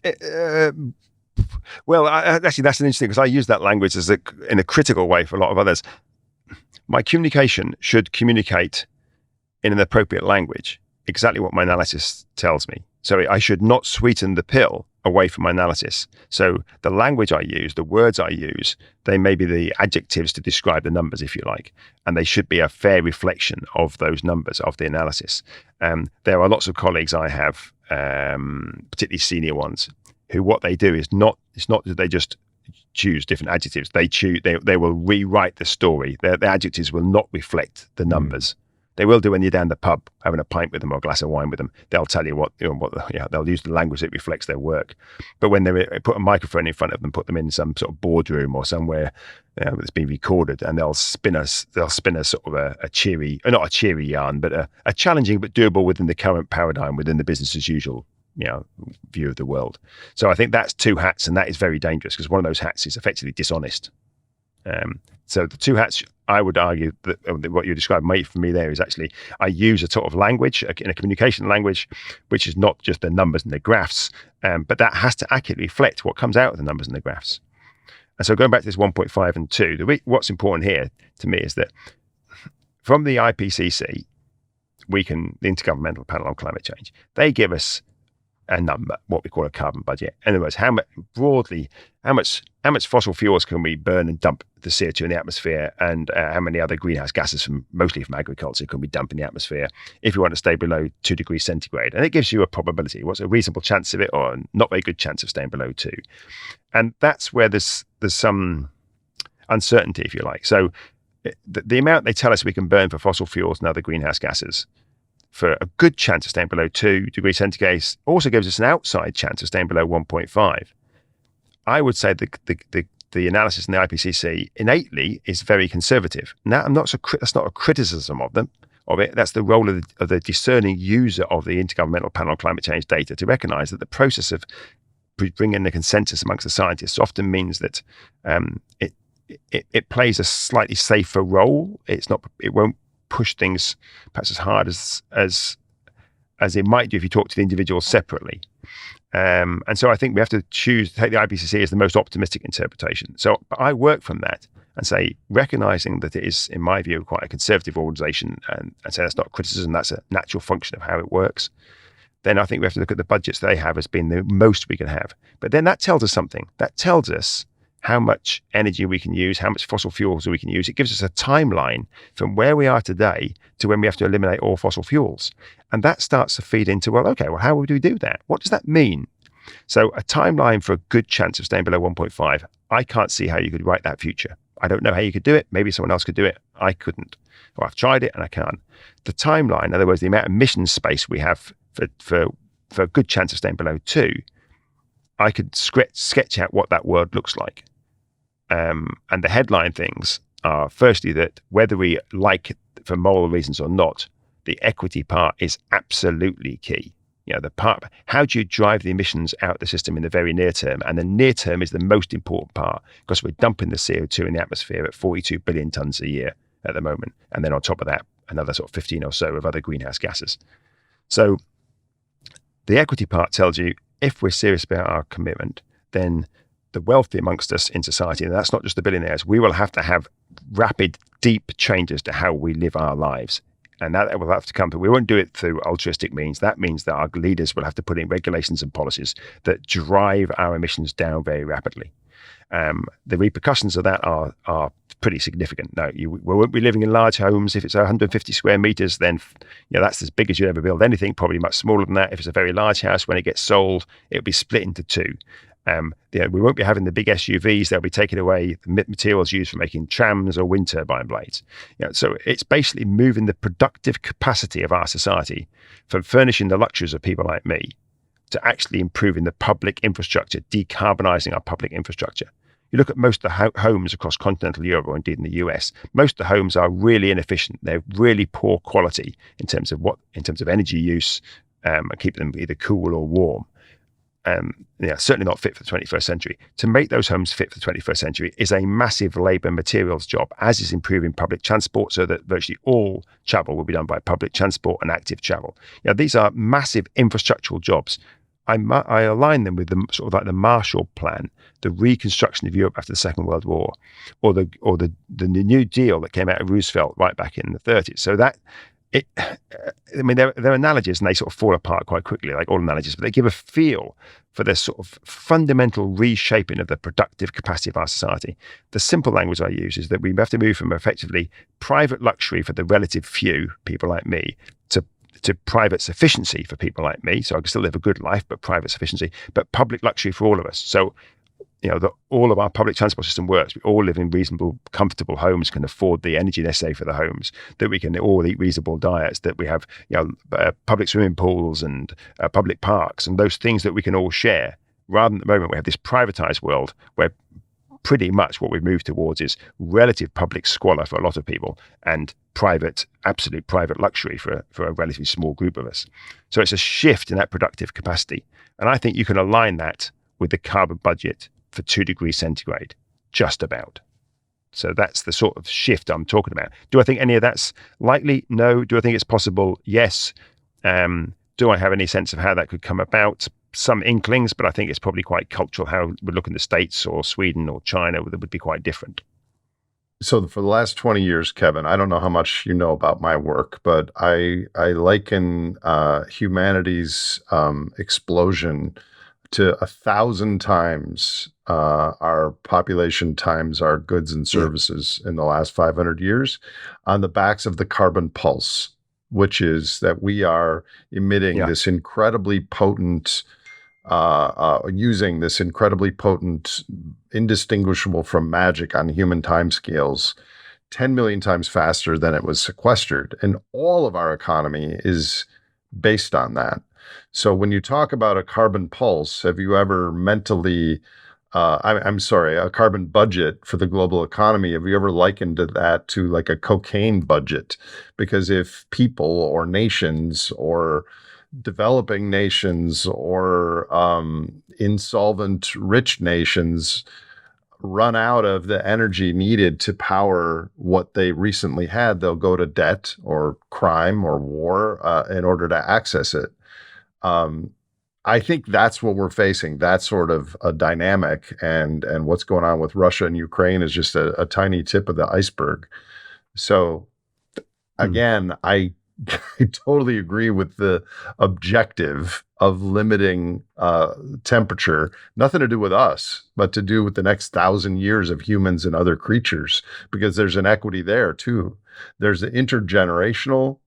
it? Well, actually, that's an interesting, because I use that language in a critical way for a lot of others. My communication should communicate in an appropriate language exactly what my analysis tells me. So I should not sweeten the pill away from my analysis. So the language I use, the words I use, they may be the adjectives to describe the numbers, if you like, and they should be a fair reflection of those numbers, of the analysis. There are lots of colleagues I have, particularly senior ones, who what they do is it's not that they just choose different adjectives. They will rewrite the story. The adjectives will not reflect the numbers. They will do when you're down the pub having a pint with them or a glass of wine with them. They'll tell you they'll use the language that reflects their work. But when they put a microphone in front of them, put them in some sort of boardroom or somewhere that's been recorded, and they'll spin a sort of a cheery, not a cheery yarn, but a challenging but doable within the current paradigm, within the business as usual view of the world. So I think that's 2 hats, and that is very dangerous, because one of those hats is effectively dishonest. So the 2 hats, I would argue that what you described for me there is actually, I use a sort of language, in a communication language, which is not just the numbers and the graphs, but that has to accurately reflect what comes out of the numbers and the graphs. And so going back to this 1.5 and 2, what's important here to me is that from the IPCC, the Intergovernmental Panel on Climate Change, they give us a number, what we call a carbon budget. In other words, how much fossil fuels can we burn and dump the CO2 in the atmosphere, and how many other greenhouse gases, mostly from agriculture, can we dump in the atmosphere if we want to stay below 2 degrees centigrade? And it gives you a probability. What's a reasonable chance of it, or a not very good chance of staying below 2? And that's where there's some uncertainty, if you like. So the amount they tell us we can burn for fossil fuels and other greenhouse gases for a good chance of staying below 2 degrees centigrade also gives us an outside chance of staying below 1.5. I would say the analysis in the IPCC innately is very conservative. Now, that's not a criticism of it. That's the role of the discerning user of the Intergovernmental Panel on Climate Change data, to recognize that the process of bringing the consensus amongst the scientists often means that it plays a slightly safer role. It won't push things perhaps as hard as it might do if you talk to the individuals separately. And so I think we have to take the IPCC as the most optimistic interpretation. So I work from that and say, recognizing that it is, in my view, quite a conservative organization, and say that's not a criticism, that's a natural function of how it works. Then I think we have to look at the budgets they have as being the most we can have. But then that tells us something. That tells us how much energy we can use, how much fossil fuels we can use. It gives us a timeline from where we are today to when we have to eliminate all fossil fuels. And that starts to feed into, how would we do that? What does that mean? So a timeline for a good chance of staying below 1.5, I can't see how you could write that future. I don't know how you could do it. Maybe someone else could do it. I couldn't. Or I've tried it and I can't. The timeline, in other words, the amount of mission space we have for a good chance of staying below 2, I could sketch out what that world looks like. And the headline things are, firstly, that whether we like it for moral reasons or not, the equity part is absolutely key. The part, how do you drive the emissions out of the system in the very near term? And the near term is the most important part, because we're dumping the CO2 in the atmosphere at 42 billion tons a year at the moment. And then on top of that, another sort of 15 or so of other greenhouse gases. So the equity part tells you, if we're serious about our commitment, then the wealthy amongst us in society, and that's not just the billionaires, we will have to have rapid, deep changes to how we live our lives. And that will have to come, but we won't do it through altruistic means. That means that our leaders will have to put in regulations and policies that drive our emissions down very rapidly. The repercussions of that are pretty significant. No, we won't be living in large homes. If it's 150 square meters, then that's as big as you ever build anything, probably much smaller than that. If it's a very large house, when it gets sold, it'll be split into two. We won't be having the big SUVs. They'll be taking away the materials used for making trams or wind turbine blades. So it's basically moving the productive capacity of our society from furnishing the luxuries of people like me to actually improving the public infrastructure, decarbonising our public infrastructure. You look at most of the homes across continental Europe, or indeed in the US, most of the homes are really inefficient. They're really poor quality in terms of energy use, and keeping them either cool or warm. Certainly not fit for the 21st century. To make those homes fit for the 21st century is a massive labour materials job, as is improving public transport so that virtually all travel will be done by public transport and active travel. These are massive infrastructural jobs. I align them with the sort of like the Marshall Plan, the reconstruction of Europe after the Second World War, or the New Deal that came out of Roosevelt right back in the 30s. So that they're analogies, and they sort of fall apart quite quickly, like all analogies, but they give a feel for this sort of fundamental reshaping of the productive capacity of our society. The simple language I use is that we have to move from effectively private luxury for the relative few, people like me, to private sufficiency for people like me. So I can still live a good life, but private sufficiency, but public luxury for all of us. So all of our public transport system works. We all live in reasonable, comfortable homes, can afford the energy necessary for the homes, that we can all eat reasonable diets, that we have public swimming pools and public parks and those things that we can all share. Rather than at the moment, we have this privatized world where pretty much what we've moved towards is relative public squalor for a lot of people and absolute private luxury for a relatively small group of us. So it's a shift in that productive capacity. And I think you can align that with the carbon budget for 2 degrees centigrade, just about. So that's the sort of shift I'm talking about. Do I think any of that's likely? No. Do I think it's possible? Yes. Do I have any sense of how that could come about? Some inklings, but I think it's probably quite cultural. How we look in the States or Sweden or China, that would be quite different. So for the last 20 years, Kevin, I don't know how much you know about my work, but I liken humanity's explosion to 1,000 times our population times our goods and services in the last 500 years on the backs of the carbon pulse, which is that we are emitting this incredibly potent, using this incredibly potent, indistinguishable from magic on human timescales, 10 million times faster than it was sequestered. And all of our economy is based on that. So when you talk about a carbon pulse, have you ever mentally, a carbon budget for the global economy, have you ever likened that to like a cocaine budget? Because if people or nations or developing nations or insolvent rich nations run out of the energy needed to power what they recently had, they'll go to debt or crime or war in order to access it. I think that's what we're facing. That's sort of a dynamic, and what's going on with Russia and Ukraine is just a tiny tip of the iceberg. So again, I totally agree with the objective of limiting temperature, nothing to do with us, but to do with the next 1,000 years of humans and other creatures, because there's an equity there too. There's the intergenerational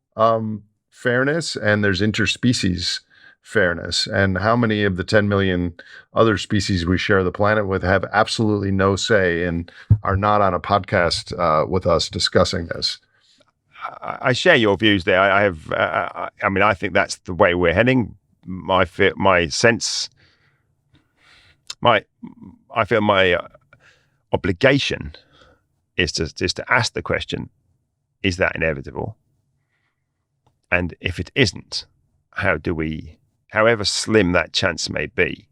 fairness, and there's interspecies fairness. And how many of the 10 million other species we share the planet with have absolutely no say and are not on a podcast with us discussing this? I share your views there. I think that's the way we're heading. I feel my obligation is to ask the question: is that inevitable? And if it isn't, how do we, however slim that chance may be,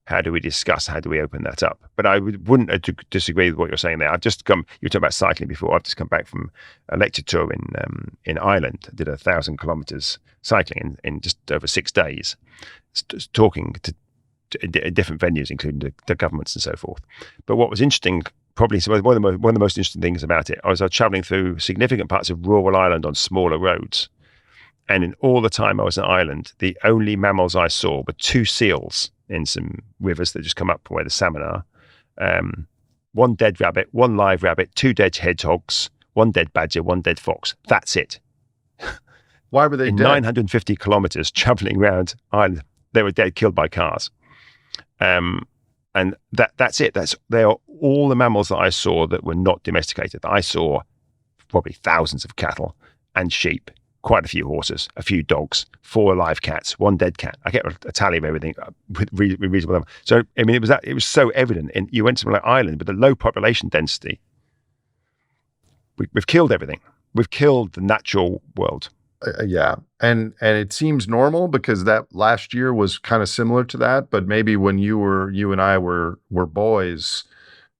how do we discuss, how do we open that up? But I wouldn't disagree with what you're saying there. I've just come, you were talking about cycling before. I've just come back from a lecture tour in Ireland. I did 1,000 kilometers cycling in just over 6 days, talking to different venues, including the governments and so forth. But what was interesting, probably one of the most interesting things about it, I was traveling through significant parts of rural Ireland on smaller roads. And in all the time I was in Ireland, the only mammals I saw were 2 seals in some rivers that just come up from where the salmon are. 1 dead rabbit, 1 live rabbit, 2 dead hedgehogs, 1 dead badger, 1 dead fox. That's it. Why were they in dead? 950 kilometers traveling around Ireland, they were dead, killed by cars. And that's it. They are all the mammals that I saw that were not domesticated. I saw probably thousands of cattle and sheep, quite a few horses, a few dogs, 4 live cats, 1 dead cat. I get a tally of everything with reasonable number. So I mean, it was so evident. And you went to like Ireland with a low population density. We've killed everything. We've killed the natural world. Yeah. And it seems normal because that last year was kind of similar to that. But maybe when you and I were boys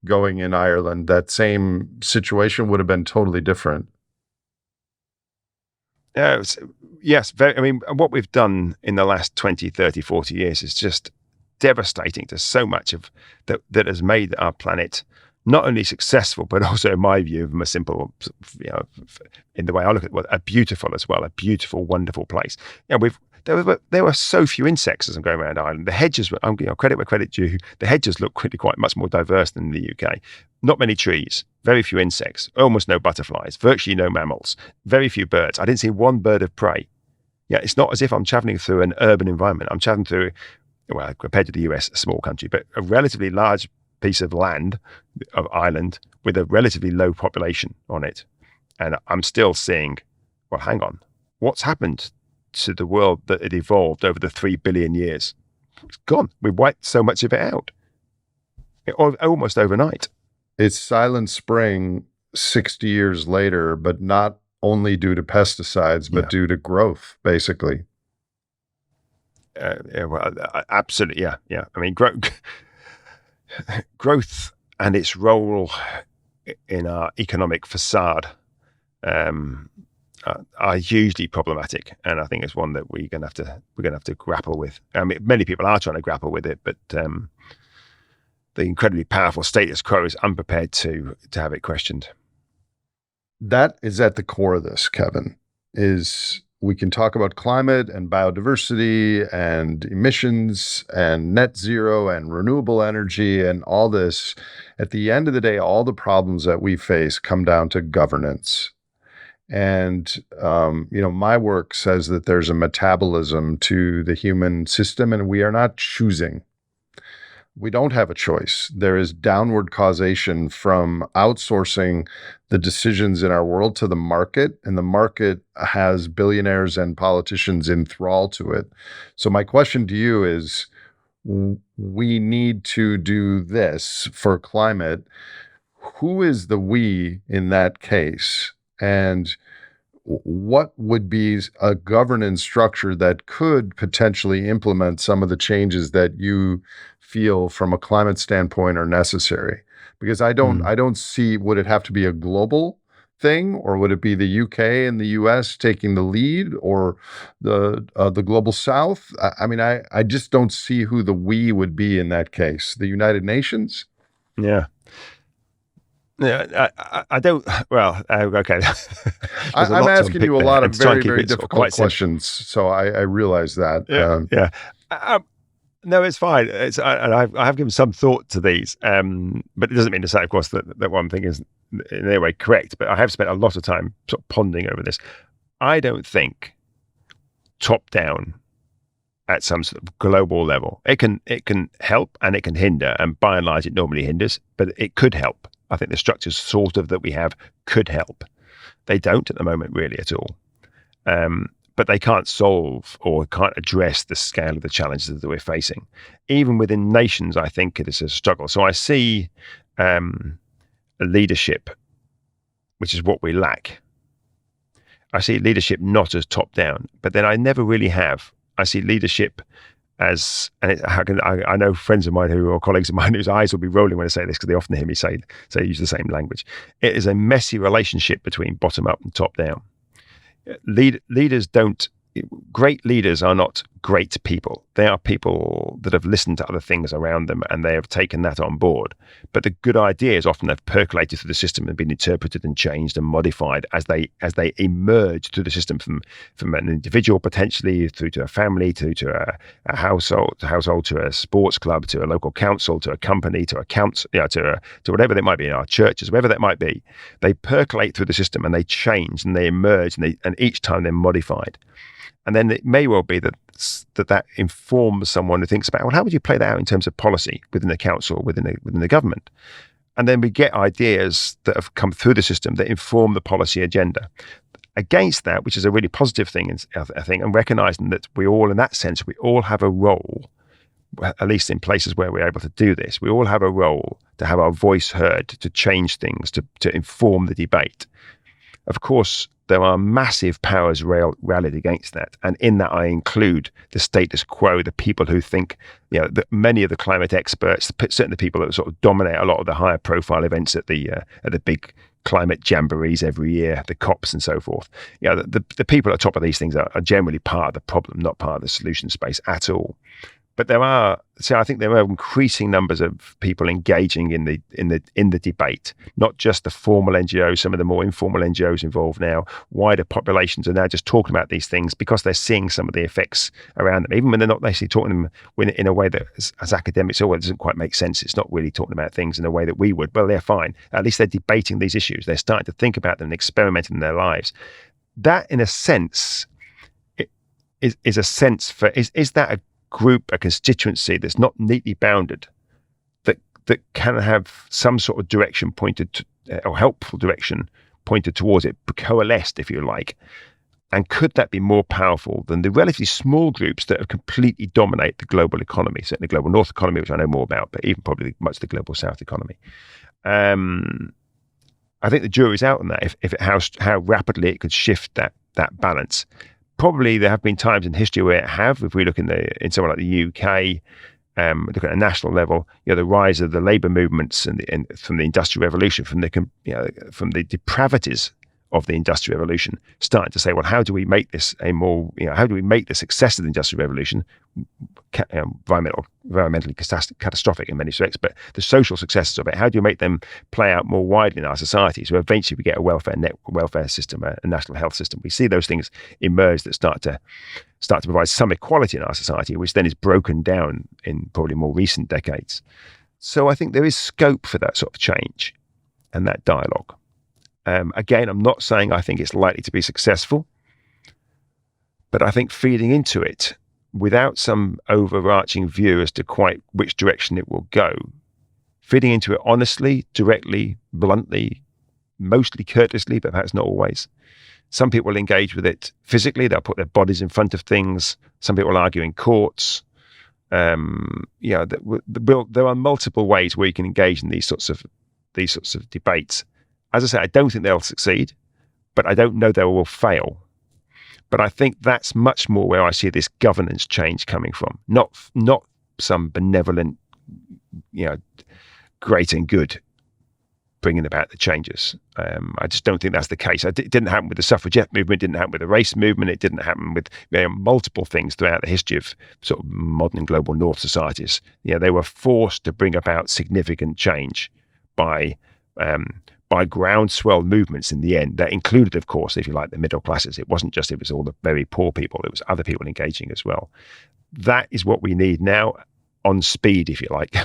going in Ireland, that same situation would have been totally different. Yes. I mean, what we've done in the last 20, 30, 40 years is just devastating to so much of that has made our planet not only successful, but also, in my view, from a simple, in the way I look at it, a beautiful as well, a beautiful, wonderful place. There were so few insects as I'm going around Ireland. The hedges, credit where credit due, the hedges look really quite much more diverse than the UK. Not many trees, very few insects, almost no butterflies, virtually no mammals, very few birds. I didn't see 1 bird of prey. Yeah, it's not as if I'm traveling through an urban environment. I'm traveling through, well, compared to the US, a small country, but a relatively large piece of land, of Ireland, with a relatively low population on it. And I'm still seeing, well, hang on, what's happened to the world that had evolved over the 3 billion years? It's gone. We wiped so much of it out, almost overnight. It's Silent Spring 60 years later, but not only due to pesticides, but due to growth, basically. Absolutely, yeah. I mean, growth and its role in our economic facade are hugely problematic, and I think it's one that we're going to have to grapple with. I mean, many people are trying to grapple with it, but the incredibly powerful status quo is unprepared to have it questioned. That is at the core of this, Kevin. Is we can talk about climate and biodiversity and emissions and net zero and renewable energy and all this. At the end of the day, all the problems that we face come down to governance. And, my work says that there's a metabolism to the human system and we are not choosing. We don't have a choice. There is downward causation from outsourcing the decisions in our world to the market, and the market has billionaires and politicians enthralled to it. So my question to you is, we need to do this for climate. Who is the we in that case? And what would be a governance structure that could potentially implement some of the changes that you feel from a climate standpoint are necessary? Because I don't see, would it have to be a global thing, or would it be the UK and the US taking the lead, or the global South? I mean, I just don't see who the we would be in that case. The United Nations? Yeah. Yeah, I don't. Well, okay. I'm asking you a lot of very, very difficult questions, so I realize that. Yeah. No, it's fine. I have given some thought to these, but it doesn't mean to say, of course, that one thing is in any way correct. But I have spent a lot of time sort of pondering over this. I don't think top down at some sort of global level. It can help and it can hinder, and by and large, it normally hinders, but it could help. I think the structures sort of that we have could help. They don't at the moment really at all. But they can't solve or can't address the scale of the challenges that we're facing. Even within nations, I think it is a struggle. So I see a leadership, which is what we lack. I see leadership not as top down, but then I never really have. I see leadership as, and I know friends of mine or colleagues of mine whose eyes will be rolling when I say this because they often hear me use the same language. It is a messy relationship between bottom up and top down. Leaders don't. Great leaders are not great people. They are people that have listened to other things around them and they have taken that on board. But the good ideas often have percolated through the system and been interpreted and changed and modified as they emerge through the system from an individual potentially through to a family, through to a household, to a sports club, to a local council, to a company, to a council, to whatever that might be in our churches, wherever that might be. They percolate through the system and they change and they emerge and each time they're modified. And then it may well be that informs someone who thinks about, well, how would you play that out in terms of policy within the council, within the government? And then we get ideas that have come through the system that inform the policy agenda. Against that, which is a really positive thing, I think, and recognizing that we all, in that sense, we all have a role, at least in places where we're able to do this, we all have a role to have our voice heard, to change things, to inform the debate. Of course, there are massive powers rallied against that. And in that, I include the status quo, the people who think, that many of the climate experts, certainly the people that sort of dominate a lot of the higher profile events at the big climate jamborees every year, the COPs and so forth. The people at the top of these things are generally part of the problem, not part of the solution space at all. But I think there are increasing numbers of people engaging in the debate, not just the formal NGOs, some of the more informal NGOs involved now. Wider populations are now just talking about these things because they're seeing some of the effects around them, even when they're not necessarily talking them in a way that, as academics, it doesn't quite make sense. It's not really talking about things in a way that we would. Well, they're fine. At least they're debating these issues. They're starting to think about them and experimenting in their lives. That, in a sense, is a sense for is that a group, a constituency that's not neatly bounded, that can have some sort of direction pointed to, or helpful direction pointed towards it, coalesced, if you like. And could that be more powerful than the relatively small groups that have completely dominate the global economy, certainly the global North economy, which I know more about, but even probably much of the global South economy? I think the jury's out on that, if how rapidly it could shift that balance. Probably there have been times in history where it have. If we look in somewhere like the UK, look at a national level, the rise of the labour movements and from the Industrial Revolution, from the depravities of the Industrial Revolution, starting to say, well, how do we make this how do we make the success of the Industrial Revolution environmentally catastrophic in many respects, but the social successes of it, how do you make them play out more widely in our society? So eventually we get a welfare system, a national health system. We see those things emerge that start to provide some equality in our society, which then is broken down in probably more recent decades. So I think there is scope for that sort of change and that dialogue. Again, I'm not saying I think it's likely to be successful, but I think feeding into it without some overarching view as to quite which direction it will go, feeding into it honestly, directly, bluntly, mostly courteously, but perhaps not always. Some people will engage with it physically. They'll put their bodies in front of things. Some people will argue in courts. There are multiple ways where you can engage in these sorts of debates. As I say, I don't think they'll succeed, but I don't know they will fail. But I think that's much more where I see this governance change coming from, not some benevolent, great and good bringing about the changes. I just don't think that's the case. It didn't happen with the suffragette movement. It didn't happen with the race movement. It didn't happen with multiple things throughout the history of sort of modern global North societies. They were forced to bring about significant change by groundswell movements in the end. That included, of course, if you like, the middle classes. It was all the very poor people. It was other people engaging as well. That is what we need now, on speed, if you like.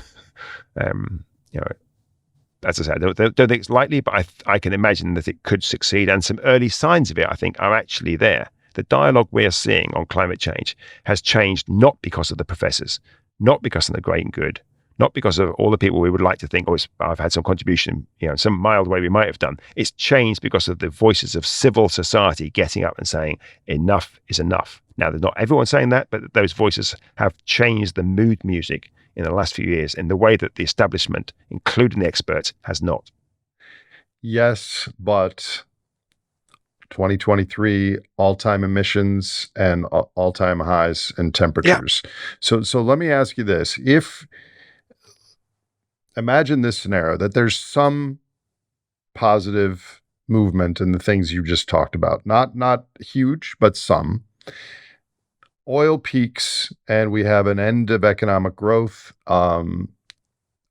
As I said, I don't think it's likely, but I can imagine that it could succeed. And some early signs of it, I think, are actually there. The dialogue we are seeing on climate change has changed not because of the professors, not because of the great and good, not because of all the people we would like to think, I've had some contribution, some mild way we might have done. It's changed because of the voices of civil society getting up and saying, enough is enough. Now, there's not everyone saying that, but those voices have changed the mood music in the last few years in the way that the establishment, including the experts, has not. Yes, but 2023 all-time emissions and all-time highs in Yeah. temperatures. So let me ask you this. If imagine this scenario that there's some positive movement in the things you just talked about. Not huge, but some. Oil peaks and we have an end of economic growth, a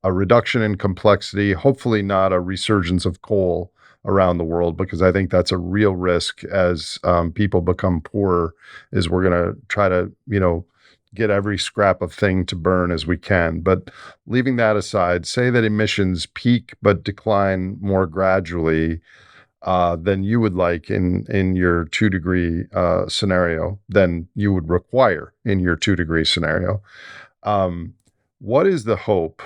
reduction in complexity, hopefully not a resurgence of coal around the world, because I think that's a real risk as people become poorer, is we're going to try to, get every scrap of thing to burn as we can. But leaving that aside, say that emissions peak but decline more gradually than you would like in your 2-degree scenario, than you would require in your 2-degree scenario. What is the hope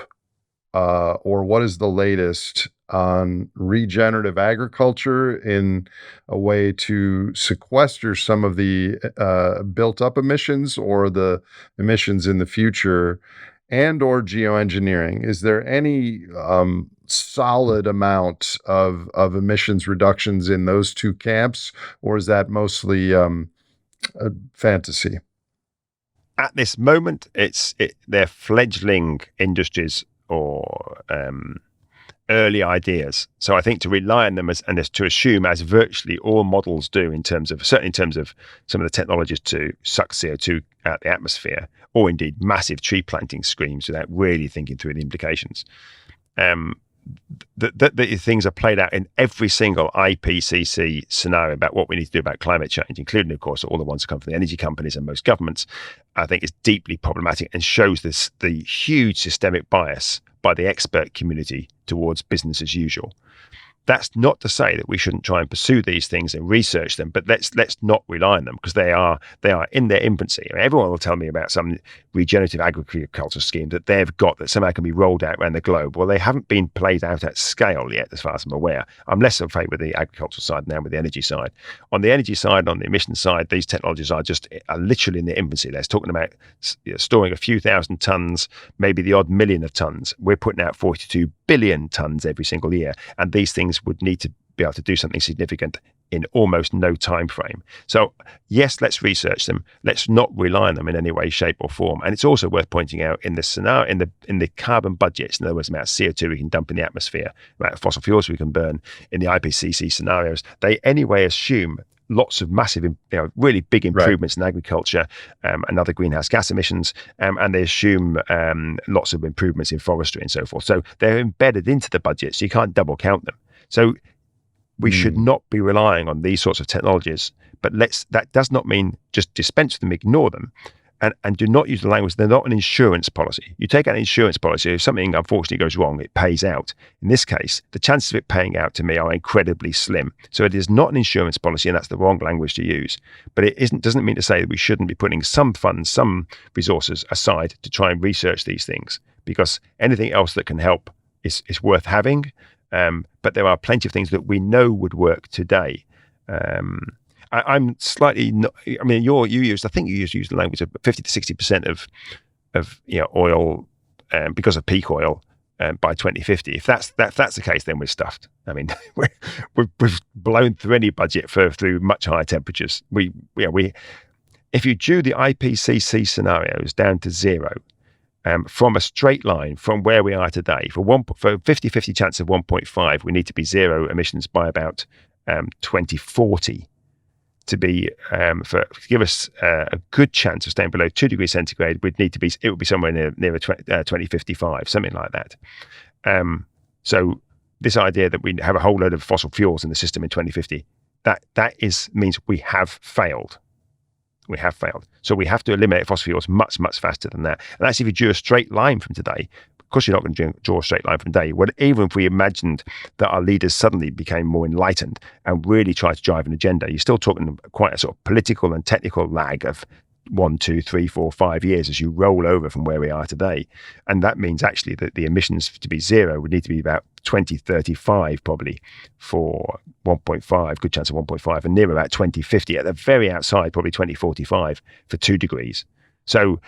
or what is the latest on regenerative agriculture in a way to sequester some of the built-up emissions or the emissions in the future, and or geoengineering? Is there any solid amount of emissions reductions in those two camps, or is that mostly fantasy? At this moment, they're fledgling industries or early ideas. So I think to rely on them and to assume, as virtually all models do, certainly in terms of some of the technologies to suck CO2 out the atmosphere, or indeed massive tree planting schemes without really thinking through the implications. The things are played out in every single IPCC scenario about what we need to do about climate change, including, of course, all the ones that come from the energy companies and most governments. I think is deeply problematic and shows the huge systemic bias by the expert community towards business as usual. That's not to say that we shouldn't try and pursue these things and research them, but let's not rely on them, because they are in their infancy. I mean, everyone will tell me about some regenerative agriculture scheme that they've got that somehow can be rolled out around the globe. Well, they haven't been played out at scale yet, as far as I'm aware. I'm less in favour with the agricultural side now with the energy side. On the energy side, on the emission side, these technologies are literally in their infancy. They're talking about storing a few thousand tonnes, maybe the odd million of tonnes. We're putting out 42 billion tonnes every single year, and these things would need to be able to do something significant in almost no time frame. So yes, let's research them. Let's not rely on them in any way, shape, or form. And it's also worth pointing out in the scenario, in the carbon budgets, in other words, the amount of CO2 we can dump in the atmosphere, the amount of fossil fuels we can burn in the IPCC scenarios, they anyway assume lots of massive, really big improvements in agriculture and other greenhouse gas emissions, and they assume lots of improvements in forestry and so forth. So they're embedded into the budget, so you can't double count them. So we should not be relying on these sorts of technologies, but that does not mean just dispense with them, ignore them, and do not use the language. They're not an insurance policy. You take out an insurance policy, if something unfortunately goes wrong, it pays out. In this case, the chances of it paying out to me are incredibly slim. So it is not an insurance policy, and that's the wrong language to use. But it doesn't mean to say that we shouldn't be putting some funds, some resources aside to try and research these things, because anything else that can help is worth having. But there are plenty of things that we know would work today. I'm slightly not, I mean, you used the language of 50 to 60% of oil because of peak oil by 2050. If that's the case, then we're stuffed. I mean, we've blown through any budget through much higher temperatures. If you drew the IPCC scenarios down to zero, from a straight line from where we are today, for 50-50 chance of 1.5, we need to be zero emissions by about 2040 to be to give us a good chance of staying below 2 degrees centigrade. It would be somewhere near 2055, something like that. So this idea that we have a whole load of fossil fuels in the system in 2050, means we have failed. We have failed. So we have to eliminate fossil fuels much, much faster than that. And that's if you drew a straight line from today. Of course, you're not going to draw a straight line from today. Even if we imagined that our leaders suddenly became more enlightened and really tried to drive an agenda, you're still talking quite a sort of political and technical lag of 1, 2, 3, 4, 5 years as you roll over from where we are today. And that means actually that the emissions to be zero would need to be about 2035 probably for 1.5, good chance of 1.5, and near about 2050 at the very outside, probably 2045 for 2 degrees. So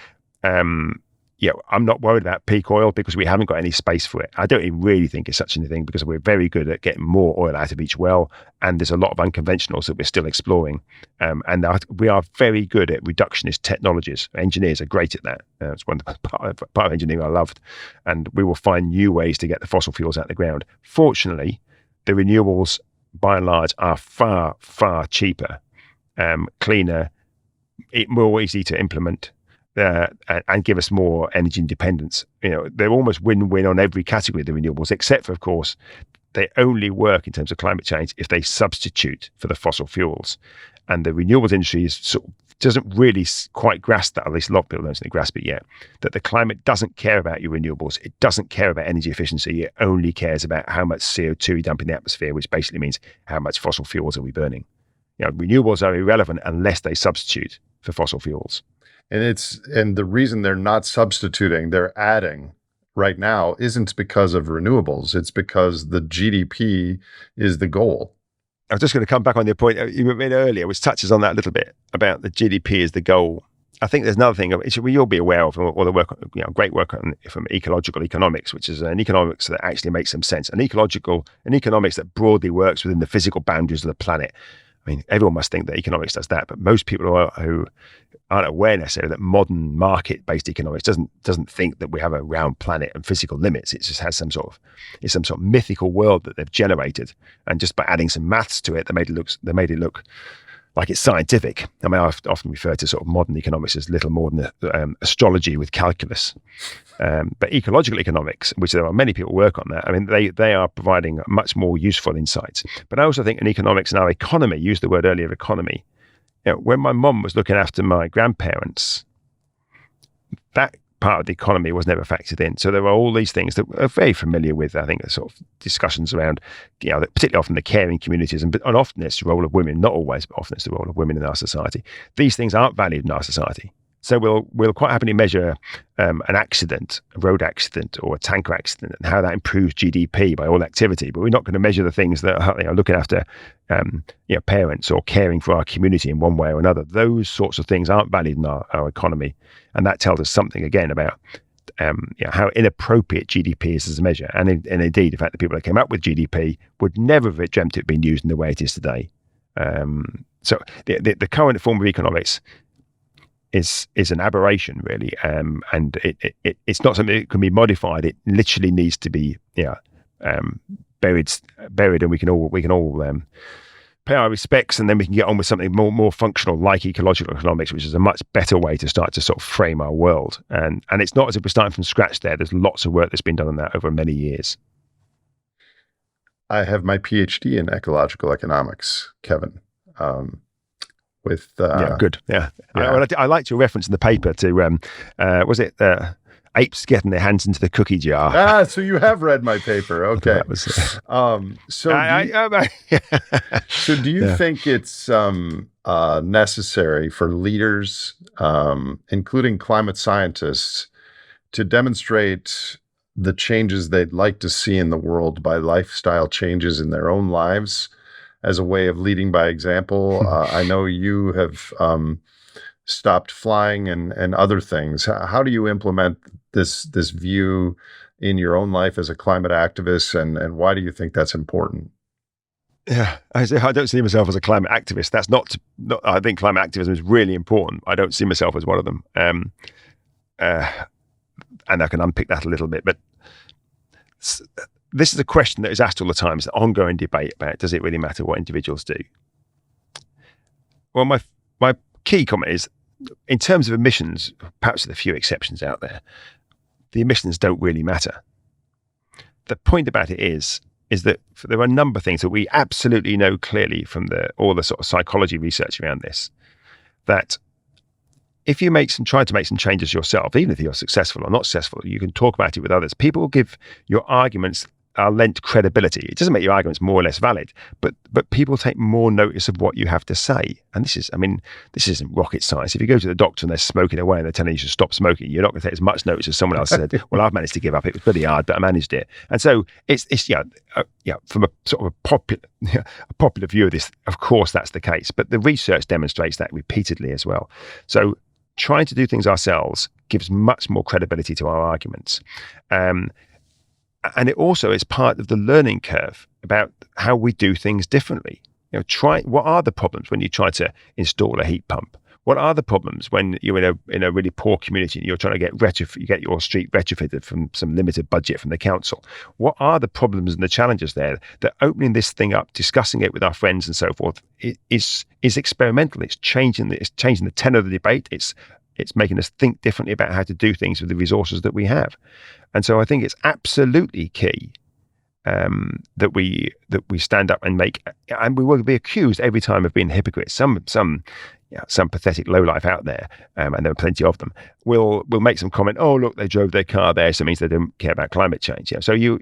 I'm not worried about peak oil because we haven't got any space for it. I don't even really think it's such a thing because we're very good at getting more oil out of each well, and there's a lot of unconventionals that we're still exploring. We are very good at reductionist technologies. Engineers are great at that. It's one of the part of engineering I loved, and we will find new ways to get the fossil fuels out of the ground. Fortunately, the renewables, by and large, are far, far cheaper, cleaner, more easy to implement. And give us more energy independence. They're almost win-win on every category of the renewables, except for, of course, they only work in terms of climate change if they substitute for the fossil fuels. And the renewables industry doesn't really quite grasp that, at least a lot of people don't grasp it yet, that the climate doesn't care about your renewables. It doesn't care about energy efficiency. It only cares about how much CO2 you dump in the atmosphere, which basically means how much fossil fuels are we burning. Renewables are irrelevant unless they substitute for fossil fuels. And the reason they're not substituting, they're adding right now isn't because of renewables. It's because the GDP is the goal. I was just going to come back on the point you made earlier, which touches on that a little bit about the GDP is the goal. I think there's another thing we all be aware of, all the work, great work from ecological economics, which is an economics that actually makes some sense, an economics that broadly works within the physical boundaries of the planet. I mean, everyone must think that economics does that, but most people who aren't aware necessarily that modern market-based economics doesn't think that we have a round planet and physical limits. It just has some sort of mythical world that they've generated, and just by adding some maths to it, they made it look like it's scientific. I mean, I often refer to sort of modern economics as little more than astrology with calculus. But ecological economics, which there are many people work on that, I mean, they are providing much more useful insights. But I also think in economics and our economy, used the word earlier, economy, when my mum was looking after my grandparents, that part of the economy was never factored in. So there are all these things that are very familiar with, I think, the sort of discussions around, particularly often the caring communities, and often it's the role of women, not always, but often it's the role of women in our society. These things aren't valued in our society. So we'll quite happily measure an accident, a road accident or a tanker accident, and how that improves GDP by all activity. But we're not going to measure the things that are looking after parents or caring for our community in one way or another. Those sorts of things aren't valued in our economy. And that tells us something, again, about how inappropriate GDP is as a measure. And indeed, the fact that people that came up with GDP would never have dreamt it being used in the way it is today. So the current form of economics is an aberration, really, and it's not something that can be modified. It literally needs to be buried, and we can all pay our respects, and then we can get on with something more functional, like ecological economics, which is a much better way to start to sort of frame our world. And it's not as if we're starting from scratch there. There's lots of work that's been done on that over many years. I have my PhD in ecological economics, Kevin. Good. Yeah. Well, I liked your reference in the paper to was it apes getting their hands into the cookie jar? So you have read my paper. Okay. So do you think it's necessary for leaders, including climate scientists, to demonstrate the changes they'd like to see in the world by lifestyle changes in their own lives, as a way of leading by example? I know you have stopped flying and other things. How do you implement this view in your own life as a climate activist, and why do you think that's important? Yeah, I don't see myself as a climate activist. That's not. I think climate activism is really important. I don't see myself as one of them. And I can unpick that a little bit, but this is a question that is asked all the time. It's an ongoing debate about, does it really matter what individuals do? Well, my key comment is, in terms of emissions, perhaps with a few exceptions out there, the emissions don't really matter. The point about it is that there are a number of things that we absolutely know clearly from all the sort of psychology research around this, that if you try to make some changes yourself, even if you're successful or not successful, you can talk about it with others. People will give your arguments are lent credibility. It doesn't make your arguments more or less valid, but people take more notice of what you have to say. And this isn't rocket science. If you go to the doctor and they're smoking away and they're telling you to stop smoking, you're not going to take as much notice as someone else said, well, I've managed to give up. It was pretty hard, but I managed it. And so it's from a sort of a popular view of this, of course that's the case, but the research demonstrates that repeatedly as well. So trying to do things ourselves gives much more credibility to our arguments. And it also is part of the learning curve about how we do things differently. What are the problems when you try to install a heat pump? What are the problems when you're in a really poor community and you're trying to get your street retrofitted from some limited budget from the council? What are the problems and the challenges there? That opening this thing up, discussing it with our friends and so forth, is experimental. It's changing the tenor of the debate. It's making us think differently about how to do things with the resources that we have. And so I think it's absolutely key that we stand up and we will be accused every time of being hypocrites. Some pathetic lowlife out there, and there are plenty of them, will make some comment. Oh, look, they drove their car there, so it means they don't care about climate change. So you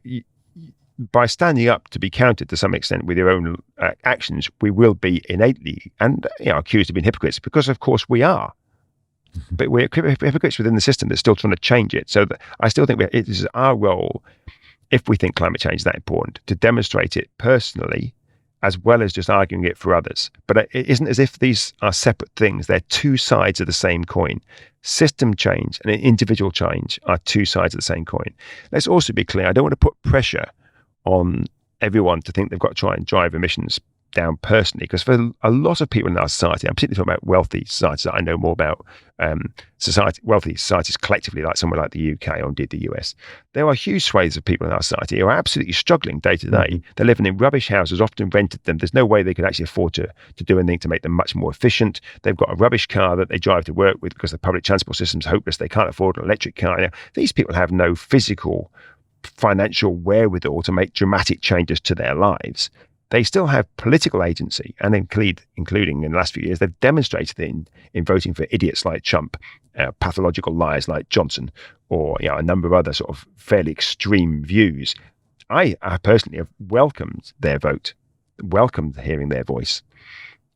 by standing up to be counted to some extent with your own actions, we will be innately and accused of being hypocrites, because of course we are. But we're hypocrites within the system that's still trying to change it. So I still think it is our role, if we think climate change is that important, to demonstrate it personally, as well as just arguing it for others. But it isn't as if these are separate things. They're two sides of the same coin. System change and individual change are two sides of the same coin. Let's also be clear, I don't want to put pressure on everyone to think they've got to try and drive emissions down personally, because for a lot of people in our society, I'm particularly talking about wealthy societies that I know more about, wealthy societies collectively, like somewhere like the UK or indeed the US, there are huge swathes of people in our society who are absolutely struggling day to day. They're living in rubbish houses, often rented them. There's no way they could actually afford to do anything to make them much more efficient. They've got a rubbish car that they drive to work with because the public transport system's hopeless. They can't afford an electric car. These people have no physical, financial wherewithal to make dramatic changes to their lives. They still have political agency, and including in the last few years, they've demonstrated in voting for idiots like Trump, pathological liars like Johnson, or a number of other sort of fairly extreme views. I personally have welcomed their vote, welcomed hearing their voice.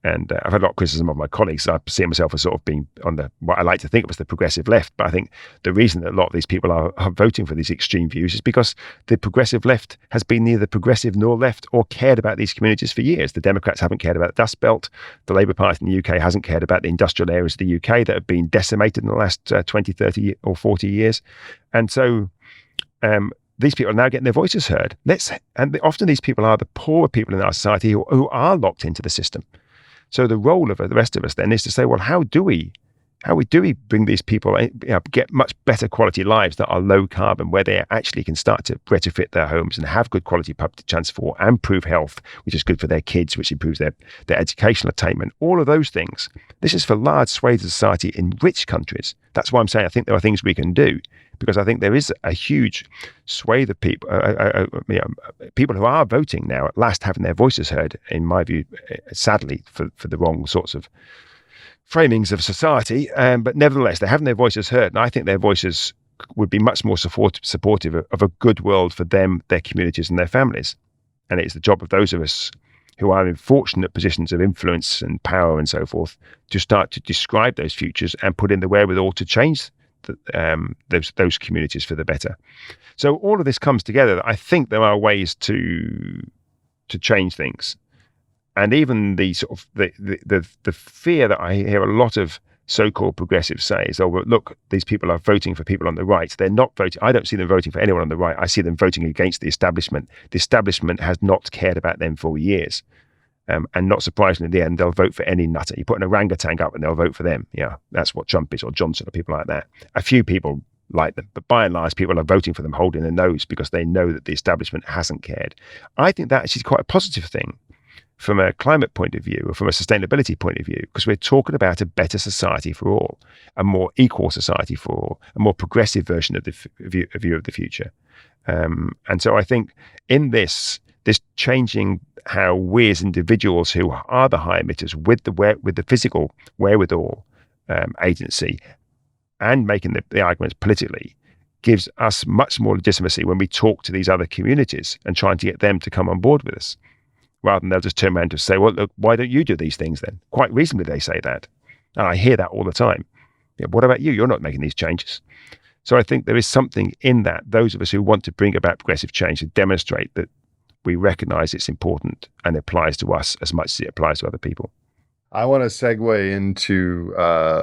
And I've had a lot of criticism of my colleagues. I see myself as sort of being on what I like to think of as the progressive left. But I think the reason that a lot of these people are voting for these extreme views is because the progressive left has been neither progressive nor left or cared about these communities for years. The Democrats haven't cared about the Dust Belt. The Labour Party in the UK hasn't cared about the industrial areas of the UK that have been decimated in the last 20, 30 or 40 years. And so these people are now getting their voices heard. And often these people are the poorer people in our society who are locked into the system. So the role of the rest of us then is to say, well, how do we bring these people, get much better quality lives that are low carbon, where they actually can start to retrofit their homes and have good quality public transport and improve health, which is good for their kids, which improves their educational attainment, all of those things. This is for large swathes of society in rich countries. That's why I'm saying I think there are things we can do, because I think there is a huge swathe of people, people who are voting now at last having their voices heard, in my view, sadly, for the wrong sorts of framings of society. But nevertheless, they're having their voices heard. And I think their voices would be much more supportive of a good world for them, their communities and their families. And it's the job of those of us who are in fortunate positions of influence and power and so forth to start to describe those futures and put in the wherewithal to change those communities for the better. So all of this comes together. I think there are ways to change things, and even the sort of the fear that I hear a lot of so-called progressives say is, oh, well, look, these people are voting for people on the right. They're not voting. I don't see them voting for anyone on the right. I see them voting against the establishment. The establishment has not cared about them for years. And not surprisingly, in the end, they'll vote for any nutter. You put an orangutan up and they'll vote for them. Yeah, that's what Trump is, or Johnson, or people like that. A few people like them, but by and large, people are voting for them holding their nose because they know that the establishment hasn't cared. I think that is quite a positive thing from a climate point of view, or from a sustainability point of view, because we're talking about a better society for all, a more equal society for all, a more progressive version of the view of the future. And so I think in this changing how we as individuals who are the high emitters with the physical wherewithal, agency, and making the arguments politically, gives us much more legitimacy when we talk to these other communities and trying to get them to come on board with us, rather than they'll just turn around and say, well, look, why don't you do these things then? Quite reasonably they say that. And I hear that all the time. What about you? You're not making these changes. So I think there is something in that, those of us who want to bring about progressive change, to demonstrate that we recognize it's important and it applies to us as much as it applies to other people. I want to segue into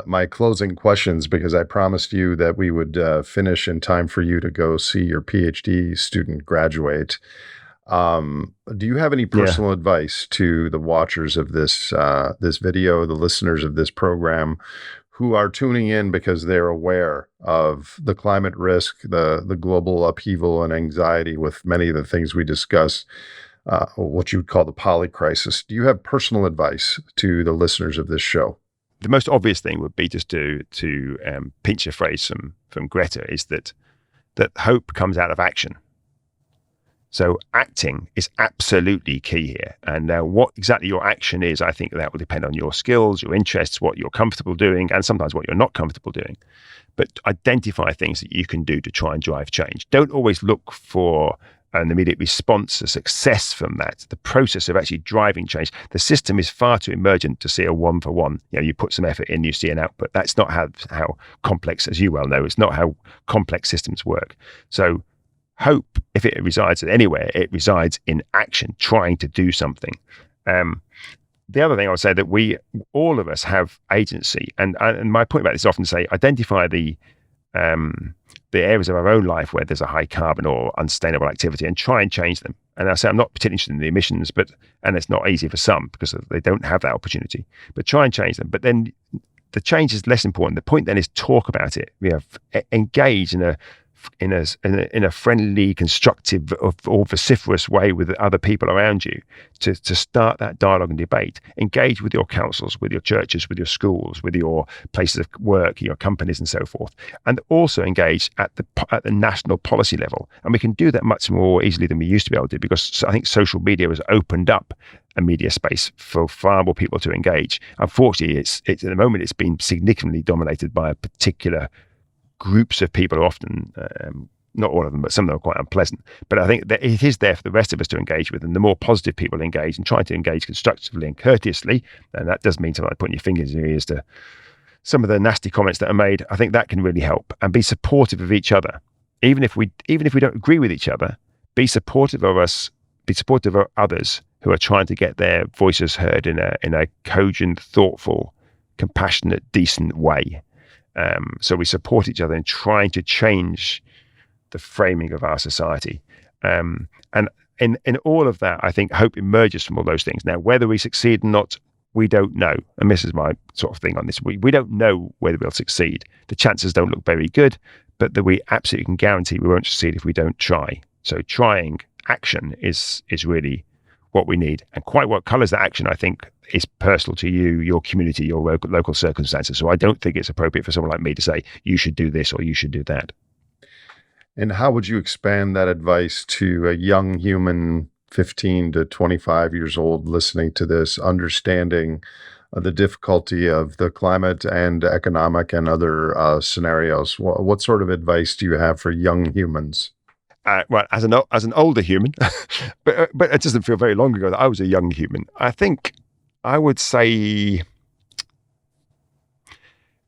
my closing questions because I promised you that we would finish in time for you to go see your PhD student graduate. Do you have any Yeah. personal advice to the watchers of this video, the listeners of this program, who are tuning in because they're aware of the climate risk, the global upheaval and anxiety with many of the things we discuss, what you would call the polycrisis? Do you have personal advice to the listeners of this show? The most obvious thing would be just to pinch a phrase from Greta is that hope comes out of action. So acting is absolutely key here. And now what exactly your action is, I think that will depend on your skills, your interests, what you're comfortable doing, and sometimes what you're not comfortable doing. But identify things that you can do to try and drive change. Don't always look for an immediate response, a success from that. The process of actually driving change. The system is far too emergent to see a one for one. You put some effort in, you see an output. That's not how complex, as you well know, it's not how complex systems work. So hope, if it resides anywhere, it resides in action, trying to do something. The other thing I would say that all of us have agency, and my point about this is often to say, identify the areas of our own life where there's a high carbon or unsustainable activity and try and change them. And I say I'm not particularly interested in the emissions, and it's not easy for some because they don't have that opportunity, but try and change them. But then the change is less important. The point then is talk about it. We have engage in a friendly, constructive, or vociferous way with other people around you to start that dialogue and debate. Engage with your councils, with your churches, with your schools, with your places of work, your companies, and so forth. And also engage at the national policy level. And we can do that much more easily than we used to be able to, because I think social media has opened up a media space for far more people to engage. Unfortunately, it's at the moment it's been significantly dominated by a particular groups of people, often not all of them, but some of them are quite unpleasant. But I think that it is there for the rest of us to engage with, and the more positive people engage and try to engage constructively and courteously, and that does mean something like putting your fingers in your ears to some of the nasty comments that are made. I think that can really help, and be supportive of each other, even if we don't agree with each other. Be supportive of us. Be supportive of others who are trying to get their voices heard in a cogent, thoughtful, compassionate, decent way. So we support each other in trying to change the framing of our society. And in all of that, I think hope emerges from all those things. Now, whether we succeed or not, we don't know. And this is my sort of thing on this. We don't know whether we'll succeed. The chances don't look very good, but that we absolutely can guarantee we won't succeed if we don't try. So trying action is really what we need. And quite what colours that action, I think, is personal to you, your community, your local circumstances. So I don't think it's appropriate for someone like me to say, you should do this or you should do that. And how would you expand that advice to a young human, 15 to 25 years old, listening to this, understanding the difficulty of the climate and economic and other scenarios? What sort of advice do you have for young humans? Well, as an older human, but it doesn't feel very long ago that I was a young human. I think I would say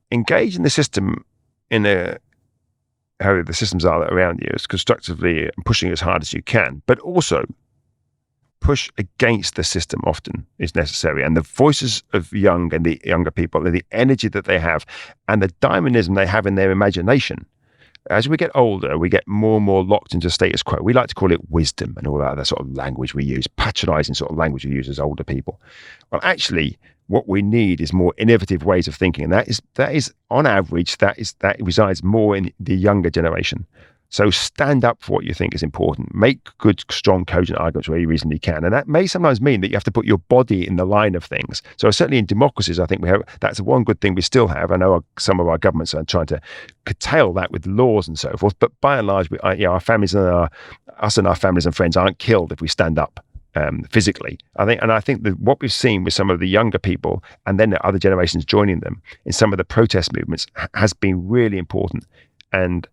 engage in the system how the systems are around you as constructively and pushing as hard as you can, but also push against the system often is necessary. And the voices of the younger people, and the energy that they have, and the dynamism they have in their imagination. As we get older, we get more and more locked into status quo. We like to call it wisdom and all that other sort of language we use, patronizing sort of language we use as older people. Well, actually, what we need is more innovative ways of thinking. And that is on average, that resides more in the younger generation. So stand up for what you think is important. Make good, strong, cogent arguments where you reasonably can. And that may sometimes mean that you have to put your body in the line of things. So certainly in democracies, I think that's one good thing we still have. I know some of our governments are trying to curtail that with laws and so forth. But by and large, our families and us and our families and friends aren't killed if we stand up physically. I think that what we've seen with some of the younger people and then the other generations joining them in some of the protest movements has been really important. And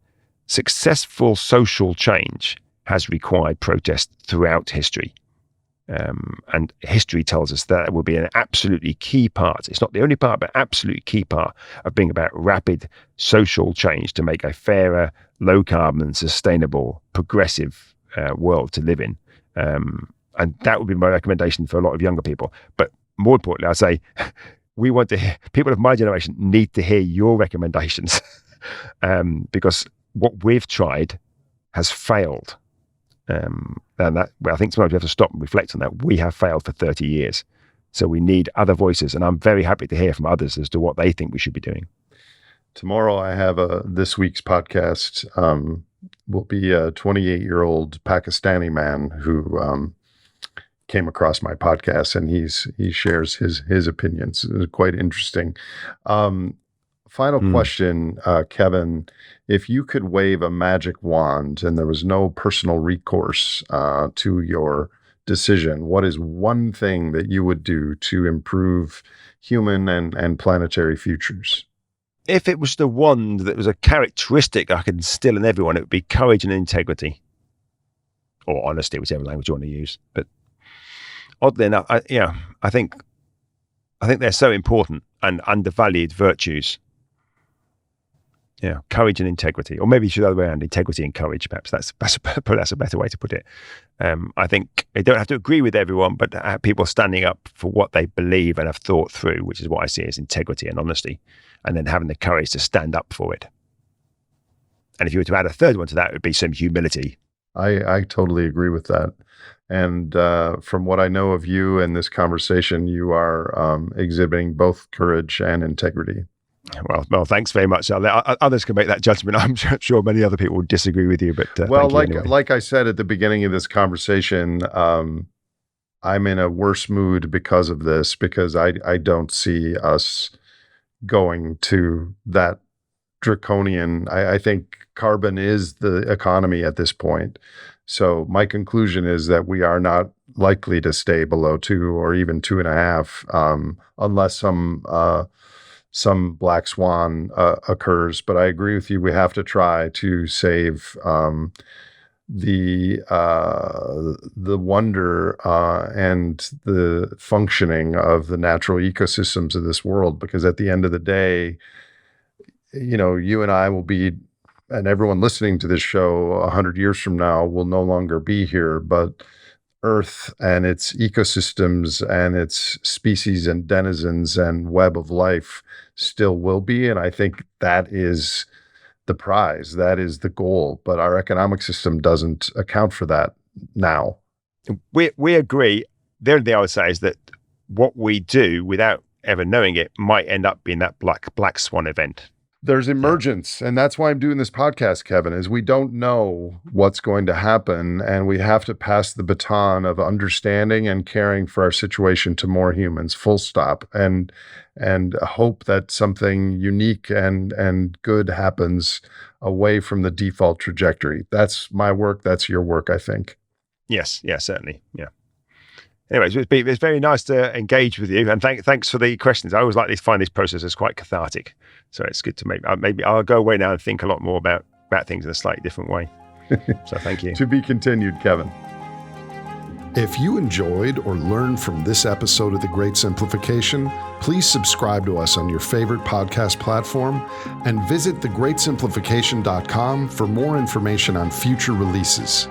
successful social change has required protest throughout history. And history tells us that will be an absolutely key part. It's not the only part, but absolutely key part of being about rapid social change to make a fairer, low carbon, sustainable, progressive world to live in. And that would be my recommendation for a lot of younger people. But more importantly, I'd say we want to hear, people of my generation need to hear your recommendations because what we've tried has failed. And that, well, I think sometimes we have to stop and reflect on that. We have failed for 30 years. So we need other voices. And I'm very happy to hear from others as to what they think we should be doing. Tomorrow I have this week's podcast will be a 28-year-old Pakistani man who came across my podcast, and he shares his opinions. It was quite interesting. Final question, Kevin. If you could wave a magic wand and there was no personal recourse to your decision, what is one thing that you would do to improve human and planetary futures? If it was the wand that was a characteristic I could instill in everyone, it would be courage and integrity, or honesty, whichever language you want to use. But oddly enough, I think they're so important and undervalued virtues. Yeah, courage and integrity, or maybe you should the other way around: integrity and courage. Perhaps that's a better way to put it. I think they don't have to agree with everyone, but people standing up for what they believe and have thought through, which is what I see as integrity and honesty, and then having the courage to stand up for it. And if you were to add a third one to that, it would be some humility. I totally agree with that. And from what I know of you and this conversation, you are exhibiting both courage and integrity. Well, thanks very much. Others can make that judgment. I'm sure many other people would disagree with you, but well, anyway. Like I said at the beginning of this conversation, I'm in a worse mood because of this, because I don't see us going to that draconian. I think carbon is the economy at this point. So my conclusion is that we are not likely to stay below 2 or even 2.5 unless some black swan occurs. But I agree with you. We have to try to save the wonder and the functioning of the natural ecosystems of this world. Because at the end of the day, you and I will be, and everyone listening to this show 100 years from now will no longer be here, but Earth and its ecosystems and its species and denizens and web of life still will be. And I think that is the prize. That is the goal. But our economic system doesn't account for that now. We agree. The only thing I would say is that what we do without ever knowing it might end up being that black swan event. There's emergence. And that's why I'm doing this podcast, Kevin, is we don't know what's going to happen. And we have to pass the baton of understanding and caring for our situation to more humans, full stop, and hope that something unique and good happens away from the default trajectory. That's my work. That's your work, I think. Yes. Yeah, certainly. Yeah. Anyways, it's very nice to engage with you, and thanks for the questions. I always like to find these processes quite cathartic, so it's good to maybe I'll go away now and think a lot more about things in a slightly different way. So thank you. To be continued, Kevin. If you enjoyed or learned from this episode of The Great Simplification, please subscribe to us on your favorite podcast platform and visit thegreatsimplification.com for more information on future releases.